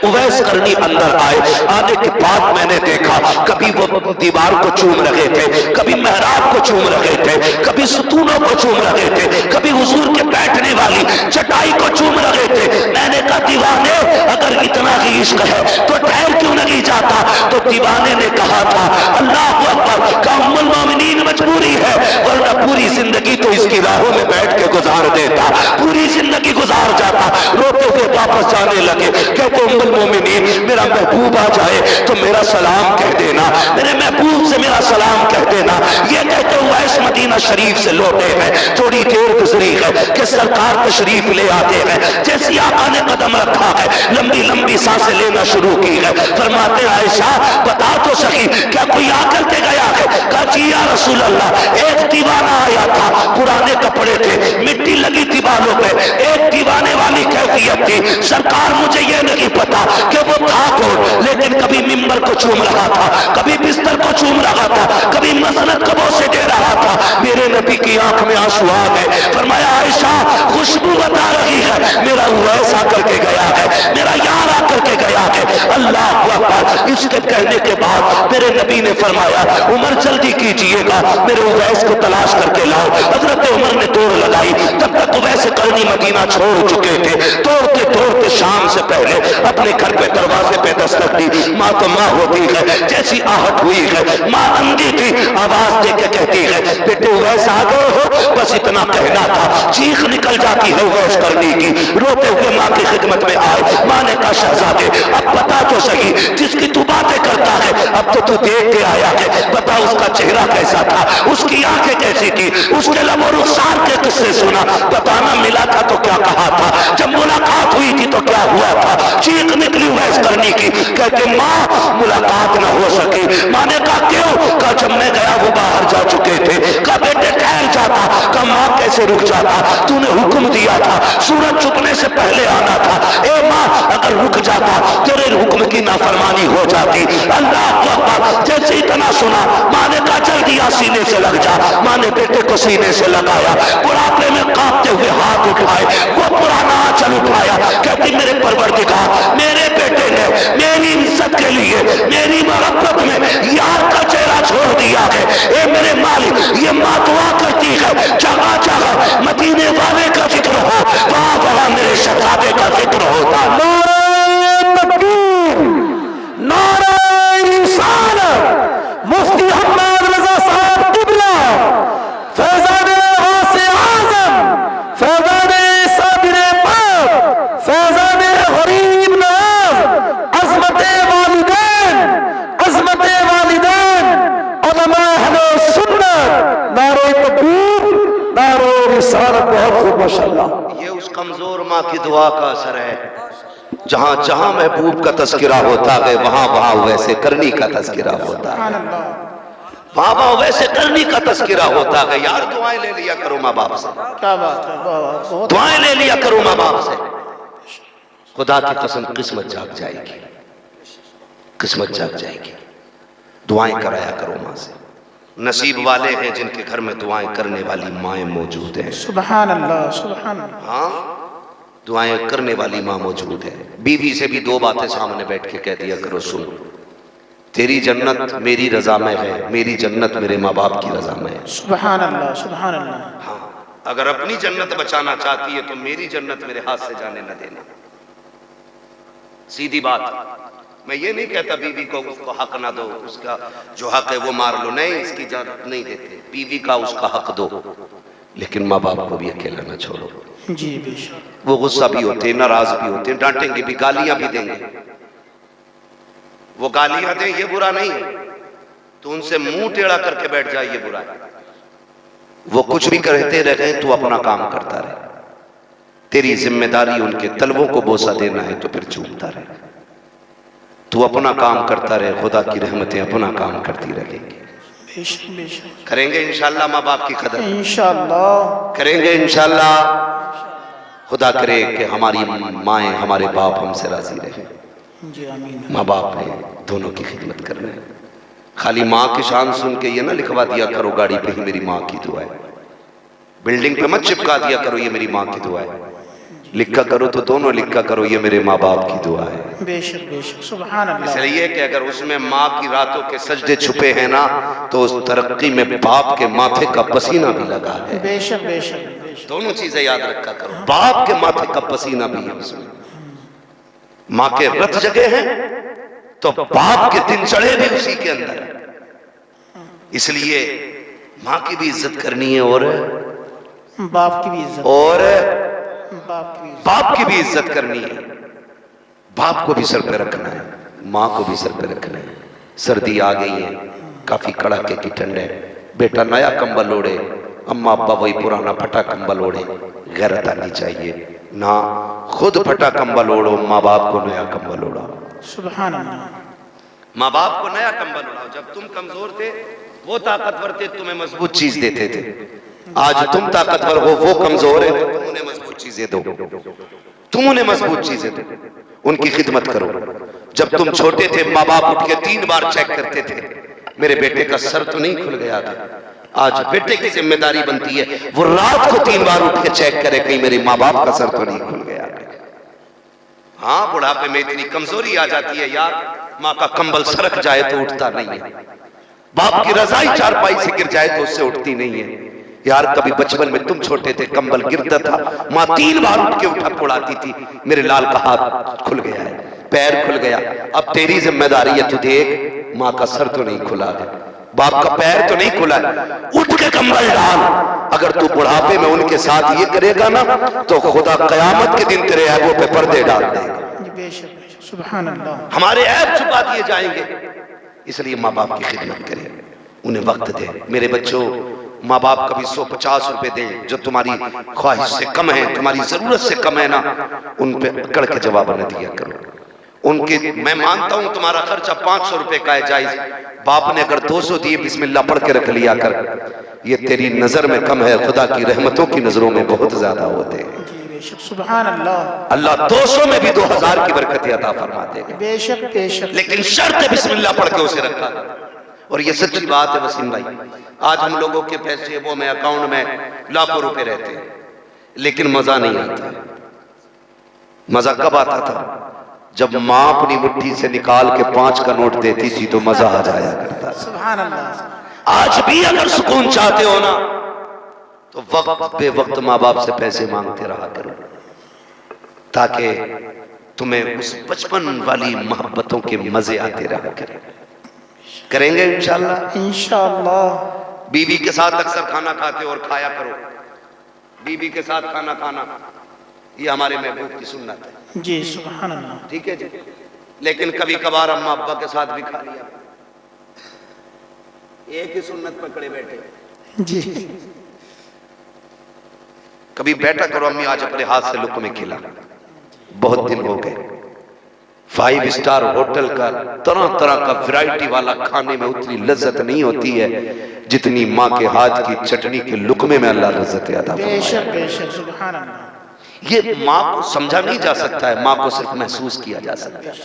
उवैस करनी अंदर आए। आने के बाद मैंने देखा कभी वो दीवार को चूम रहे थे, कभी मेहराब को चूम रहे थे, कभी सुतूनों को चूम रहे थे, कभी हुजूर के बैठने वाली चटाई को चूम रहे थे। मैंने कहा दीवाने अगर इतना ही इश्क है तो ठहर क्यों नहीं जाता। तो दीवाने ने कहा था अल्लाह अकबर का उम्मुल मोमिनीन मजबूरी है, वरना पूरी जिंदगी तो इसकी राहों में बैठ के गुजार देता, पूरी जिंदगी गुजार जाता। रोते हुए वापस जाने लगे। कहते उम्मुल मोमिनीन मेरा महबूब आ जाए तो मेरा सलाम कह देना, मेरे महबूब से मेरा सलाम कह देना। ये कहते हुए इस मदीना शरीफ से लौटे हैं। थोड़ी देर गुजरी है कि सरकार तशरीफ ले आते हैं। जैसी आका ने कदम रखा है लंबी लंबी सांसें लेना शुरू की है। फरमाते आयशा बता तो सही क्या कोई आकर के गया है। कहा जी या रसूल अल्लाह एक दीवाना आया था, पुराने कपड़े थे, मिट्टी लगी थी बालों पे, एक दीवाने वाली कैफियत थी। सरकार मुझे ये नहीं पता कि वो था कौन, लेकिन कभी मिंबर को चूम रहा था, कभी बिस्तर को चूम रहा था, कभी मसनद कबों से दे रहा था। मेरे नबी की आंख में आंसू आ गए। फरमाया आयशा खुशबू बता रही है मेरा उवैस आकर के गया है, मेरा यार आकर के गया है। अल्लाह अकबर। इसके कहने के बाद मेरे नबी ने फरमाया उमर जल्दी कीजिएगा, मेरे उवैस को तलाश करके लाओ। हजरत उमर ने दौड़ लगाई। तब तक उवैस करनी मदीना छोड़ चुके थे। दौड़ते दौड़ते शाम से पहले अपने घर पे दरवाजे पे दस्तक दी। माँ तो माँ होती है, जैसी आहट हुई है माँ अंधी थी, आवाज दे के कहती है बेटे उवैस आ गए हो। बस इतना कहना था, चीख निकल जाती है उवैस करनी की। रोते हुए माँ की खिदमत में आए। माँ ने कहा शहजादे अब बता तो सही जिसकी तू बातें करता है अब तो तू देख के आया है, बता उसका चेहरा कैसा था, उसकी आंखें कैसी थी, उसके लबो रुखसार के किससे सुना, बताना मिला था तो क्या कहा था, जब मुलाकात हुई थी तो क्या हुआ था। चीख निकली उवैस करनी की। कहते माँ मुलाकात न हो सकी। माँ ने कहा क्यों। कहा जब मैं गया वो बाहर जा चुके थे। कहा बेटे ठहर जाता। कहा माँ कैसे रुक जाता, तूने हुक्म दिया था सूरज छुपने से पहले आना था। ए माँ अगर रुक जाता तेरे हुक्म की नाफरमानी हो जाती। अल्लाह अकबर। जैसे इतना सुना माँ ने कहा जल्दी आ सीने से लग जा। माँ ने बेटे को सीने से लगाया, बुढ़ापे में कांपते हुए हाथ उठाए, वो पुराना आंचल उठाया। कहती मेरे परवरदिगार मेरे बेटे ने मेरी इज्जत के लिए मेरी मोहब्बत में यार का चेहरा छोड़ दिया है। ए मेरे मालिक ये माँ दुआ करती है जगह जगह मदीने वाले का जिक्र हो, वहां वहां मेरे शहजादे का जिक्र होता। नारे तकबीर, की दुआ का असर है। जहां जहां महबूब का तस्करा होता है वहां वहां वैसे करनी का तस्करा होता है, वहां वहां वैसे करनी का तस्करा होता है। यार दुआएं ले लिया करो माँ बाप से, क्या बात है, वाह वाह, बहुत दुआएं ले लिया करो माँ बाप से। खुदा की कसम किस्मत जाग जाएगी, किस्मत जाग जाएगी। दुआएं कराया करो माँ से। नसीब वाले हैं जिनके घर में दुआएं करने वाली माएँ मौजूद हैं। सुभान अल्लाह, सुभान अल्लाह। हाँ, दुआएं करने वाली माँ मौजूद है। बीवी से भी दो बातें सामने बैठ के कह दिया करो, सुन, तेरी जन्नत मेरी रजा में है, मेरी जन्नत मेरे माँ बाप की रजा में है। सुभान अल्लाह, सुभान अल्लाह। हाँ, अगर अपनी जन्नत बचाना चाहती है तो मेरी जन्नत मेरे हाथ से जाने न देना। सीधी बात। मैं ये नहीं कहता बीवी को उसको हक ना दो, उसका जो हक है वो मार लो, नहीं, इसकी इजाजत नहीं देते। बीवी का उसका हक दो, लेकिन माँ बाप को भी अकेला ना छोड़ो। जी बेशक। वो गुस्सा भी होते हैं, नाराज भी होते हैं, डांटेंगे भी, गालियां भी देंगे। वो गालियां दें ये बुरा नहीं है, तो उनसे मुंह टेढ़ा करके बैठ जाए ये बुरा है। वो कुछ भी कहते रहे तू अपना काम करता रहे। तेरी जिम्मेदारी उनके तलवों को बोसा देना है तो फिर चूमता रहे। तू अपना काम करता रहे, खुदा की रहमतें अपना काम करती रहेंगी। बेशक बेशक। करेंगे इंशाल्लाह माँ बाप की कदर, इंशाअल्लाह करेंगे इंशाल्लाह। खुदा करे कि हमारी माएँ हमारे बाप हमसे राजी रहे। जी आमीन। माँ बाप ने दोनों की खिदमत करना है। खाली माँ की शान सुन के ये ना लिखवा दिया करो गाड़ी पे ही मेरी माँ की दुआ है, बिल्डिंग पे मत चिपका दिया करो ये मेरी माँ की दुआ है। लिखा करो तो दोनों लिखा करो ये मेरे माँ बाप की दुआ है। बेशक बेशक। सुभान अल्लाह। इसलिए कि अगर उसमें माँ की रातों के सजदे छुपे हैं ना, तो उस तरक्की में बाप के माथे का पसीना भी लगा है। बेशक बेशक बेशक। दोनों चीजें याद रखा करो, बाप के माथे का पसीना भी है उसमें। माँ के रथ जगे हैं तो बाप के दिन चढ़े भी उसी के अंदर है। इसलिए माँ की भी इज्जत करनी है और बाप की भी इज्जत, और बाप बाप की की भी इज्जत। भी इज्जत करनी है। बाप को भी सर पे रखना है, माँ को भी सर पे रखना है। सर्दी आ गई है, काफी कड़ाके की ठंड है, बेटा नया कंबल ओढ़े, अम्मा अब्बा वही पुराना फटा कंबल ओढ़े। गैरत आनी चाहिए ना, खुद फटा कंबल ओढ़ो, माँ बाप को नया कंबल ओढ़ाओ। सुभान अल्लाह। माँ बाप को नया कंबल ओढ़ाओ। जब तुम कमजोर थे वो ताकतवर थे, तुम्हें मजबूत चीज देते थे। आज तुम ताकतवर हो, वो कमजोर है, तुम उन्हें मजबूत चीजें दो, तुम उन्हें मजबूत चीजें दो, उनकी खिदमत करो। जब तुम छोटे थे माँ बाप उठ के 3 बार चेक करते थे, मेरे बेटे का सर तो नहीं खुल गया था। आज बेटे की जिम्मेदारी बनती है वो रात को 3 बार उठ के चेक करे कहीं मेरे माँ बाप का सर तो नहीं खुल गया। हाँ, बुढ़ापे में इतनी कमजोरी आ जाती है यार, माँ का कंबल सरक जाए तो उठता नहीं है, बाप की रजाई चारपाई से गिर जाए तो उससे उठती नहीं है। यार कभी बचपन में तुम छोटे थे, कंबल गिरता था, माँ 3 बार उठ के उठा उड़ाती थी, मेरे लाल का हाथ खुल गया है, पैर खुल गया, अब तेरी जिम्मेदारी है, तू देख माँ का सर तो नहीं खुला है, बाप का पैर तो नहीं खुला है, उठ के कंबल डाल। अगर तू बुढ़ापे में उनके साथ ये करेगा ना तो खुदा कयामत के दिन तेरे ऐबों पे पर्दे डाल देगा। बेशक बेशक। सुभान अल्लाह। हमारे ऐब छुपा दिए जाएंगे। इसलिए माँ बाप की खिदमत करें, उन्हें वक्त दे। मेरे बच्चों, माँ बाप कभी 150 रुपए दें जो तुम्हारी ख्वाहिश से कम है, तुम्हारी जरूरत से कम है ना, उन पे अकड़ के जवाब न दिया करो। उनके, मैं मानता हूं तुम्हारा खर्चा 500 रुपए का है जायज, बाप ने अगर 200 दिए बिस्मिल्लाह पढ़ के रख लिया कर, ये तेरी नजर में कम है, खुदा की रहमतों की नजरों में बहुत ज्यादा होते हैं। सुभान अल्लाह। अल्लाह 200 में भी 2000 की बरकत अता फरमा देगा। बेशक बेशक। लेकिन शर्त बिस्मिल्लाह पढ़ के उसे रखा। और ये सच्ची बात है वसीम भाई, आज हम लोगों के पैसे वो में अकाउंट में लाखों रुपए रहते हैं, लेकिन मजा नहीं आता। मजा कब आता था? जब माँ अपनी मुट्ठी से निकाल के 5 का नोट देती थी तो मजा आ जाया करता। सुभान अल्लाह। आज भी अगर सुकून चाहते हो ना तो वक्त बे वक्त माँ बाप से पैसे मांगते रहा करो, ताकि तुम्हें उस बचपन वाली मोहब्बतों के मजे आते रहा करें। करेंगे इंशाल्लाह। इंशाल्लाह। बीवी के साथ अक्सर खाना खाते और खाया करो, बीवी के साथ खाना खाना ये हमारे महबूब की सुन्नत है। जी सुभान अल्लाह। ठीक है जी, लेकिन कभी कभार अम्मा अब्बा के साथ भी खा लिया, एक ही सुन्नत पकड़े बैठे। जी कभी बैठा करो अम्मी आज अपने हाथ से लुक़्मे खिला, बहुत दिन हो गए। 5 स्टार होटल का तरह तरह का वैरायटी वाला खाने में उतनी लज्जत नहीं होती है जितनी माँ के हाथ की चटनी के लुक़मे में अल्लाह लज्जत अता फरमाए। बेशक बेशक, सुभान अल्लाह। ये माँ को समझा नहीं जा सकता है, माँ को सिर्फ महसूस किया जा सकता है,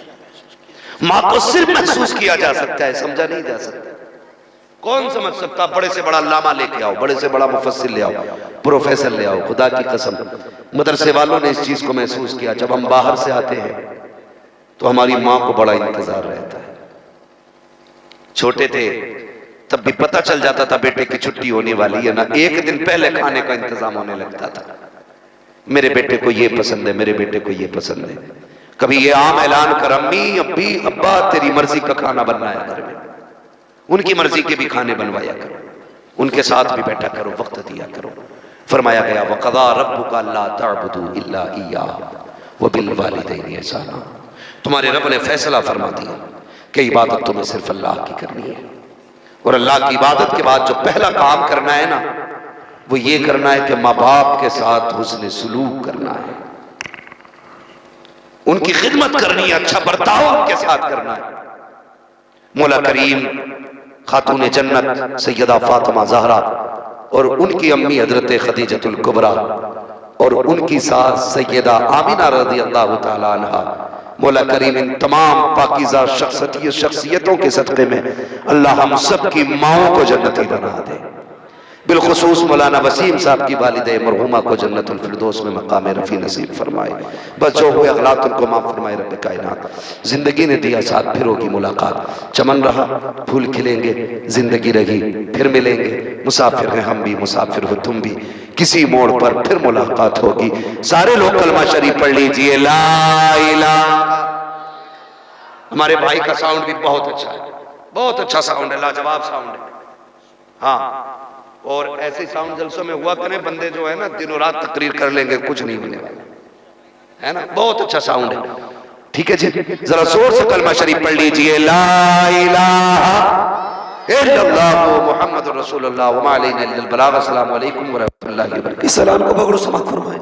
माँ को सिर्फ महसूस किया जा सकता है, समझा नहीं जा सकता। कौन समझ सकता? बड़े से बड़ा लामा लेके आओ, बड़े से बड़ा मुफस्सिर ले आओ, प्रोफेसर ले आओ, खुदा की कसम मदरसे वालों ने इस चीज को महसूस किया। जब हम बाहर से आते हैं तो हमारी माँ को बड़ा इंतजार रहता है। छोटे थे तब भी पता चल जाता था बेटे की छुट्टी होने वाली है ना, एक दिन पहले खाने का इंतजाम होने लगता था। मेरे बेटे को ये पसंद है, मेरे बेटे को ये पसंद है। कभी ये आम ऐलान कर अम्मी अब्बी अब्बा तेरी मर्जी का खाना बनना है घर में, उनकी मर्जी के भी खाने बनवाया करो, उनके साथ भी बैठा करो, वक्त दिया करो। फरमाया गया वक़ज़ा रब्बुका अल्ला तअबुदू इल्ला इय्याहु व बिल वालिदैनि ihसाना। तुम्हारे रब ने फैसला फरमा दिया कि इबादत तुम्हें सिर्फ अल्लाह की करनी है, और अल्लाह की इबादत के बाद जो पहला काम करना है ना, वो ये करना है कि माँ बाप के साथ हुस्न सुलूक करना है, उनकी खिदमत करनी है, अच्छा बर्ताव उनके साथ करना है। मौला करीम खातून जन्नत सैयदा फातिमा ज़हरा और उनकी अम्मी हजरत खदीजतुल कुबरा और उनकी सास सैयदा आमिना रज़ियल्लाहु ताला अन्हा, मौला करीम इन तमाम पाकीज़ा शख्सियतों के सदक़े में अल्लाह हम सब की माओं को जन्नती बना दे। बिलखुसूस मौलाना वसीम साहब की वालिदे मरहुमा को जन्नतुल फिरदौस में मकाम रफ़ी नसीब फरमाए। बस जो हुए अखलात उनको माफ़ फरमाए रब्बे कायनात। जिंदगी ने दिया साथ, फिर होगी मुलाकात। चमन रहा फूल खिलेंगे, जिंदगी रही फिर मिलेंगे। मुसाफिर हैं हम भी, मुसाफिर हो तुम भी, किसी मोड़ पर फिर मुलाकात होगी। सारे लोग कलमा शरीफ पढ़ लीजिए, ला इलाहा। हमारे भाई का साउंड भी बहुत अच्छा है, बहुत अच्छा साउंड है, लाजवाब साउंड है। हाँ, और ऐसे साउंड जलसों में हुआ करें, बंदे जो है ना दिनों रात तकरीर कर लेंगे, कुछ नहीं होने वाला है ना। बहुत अच्छा साउंड है, ठीक है जी। जरा जोर से कलमा शरीफ पढ़ लीजिए, ला इलाहा इल्लल्लाहु मुहम्मदुर रसूलुल्लाह व मा अलैना इल्लल बलाग। अस्सलामु अलैकुम व रहमतुल्लाहि व बरकातहू। इस सलाम को बगैर समाप्त फरमाएं।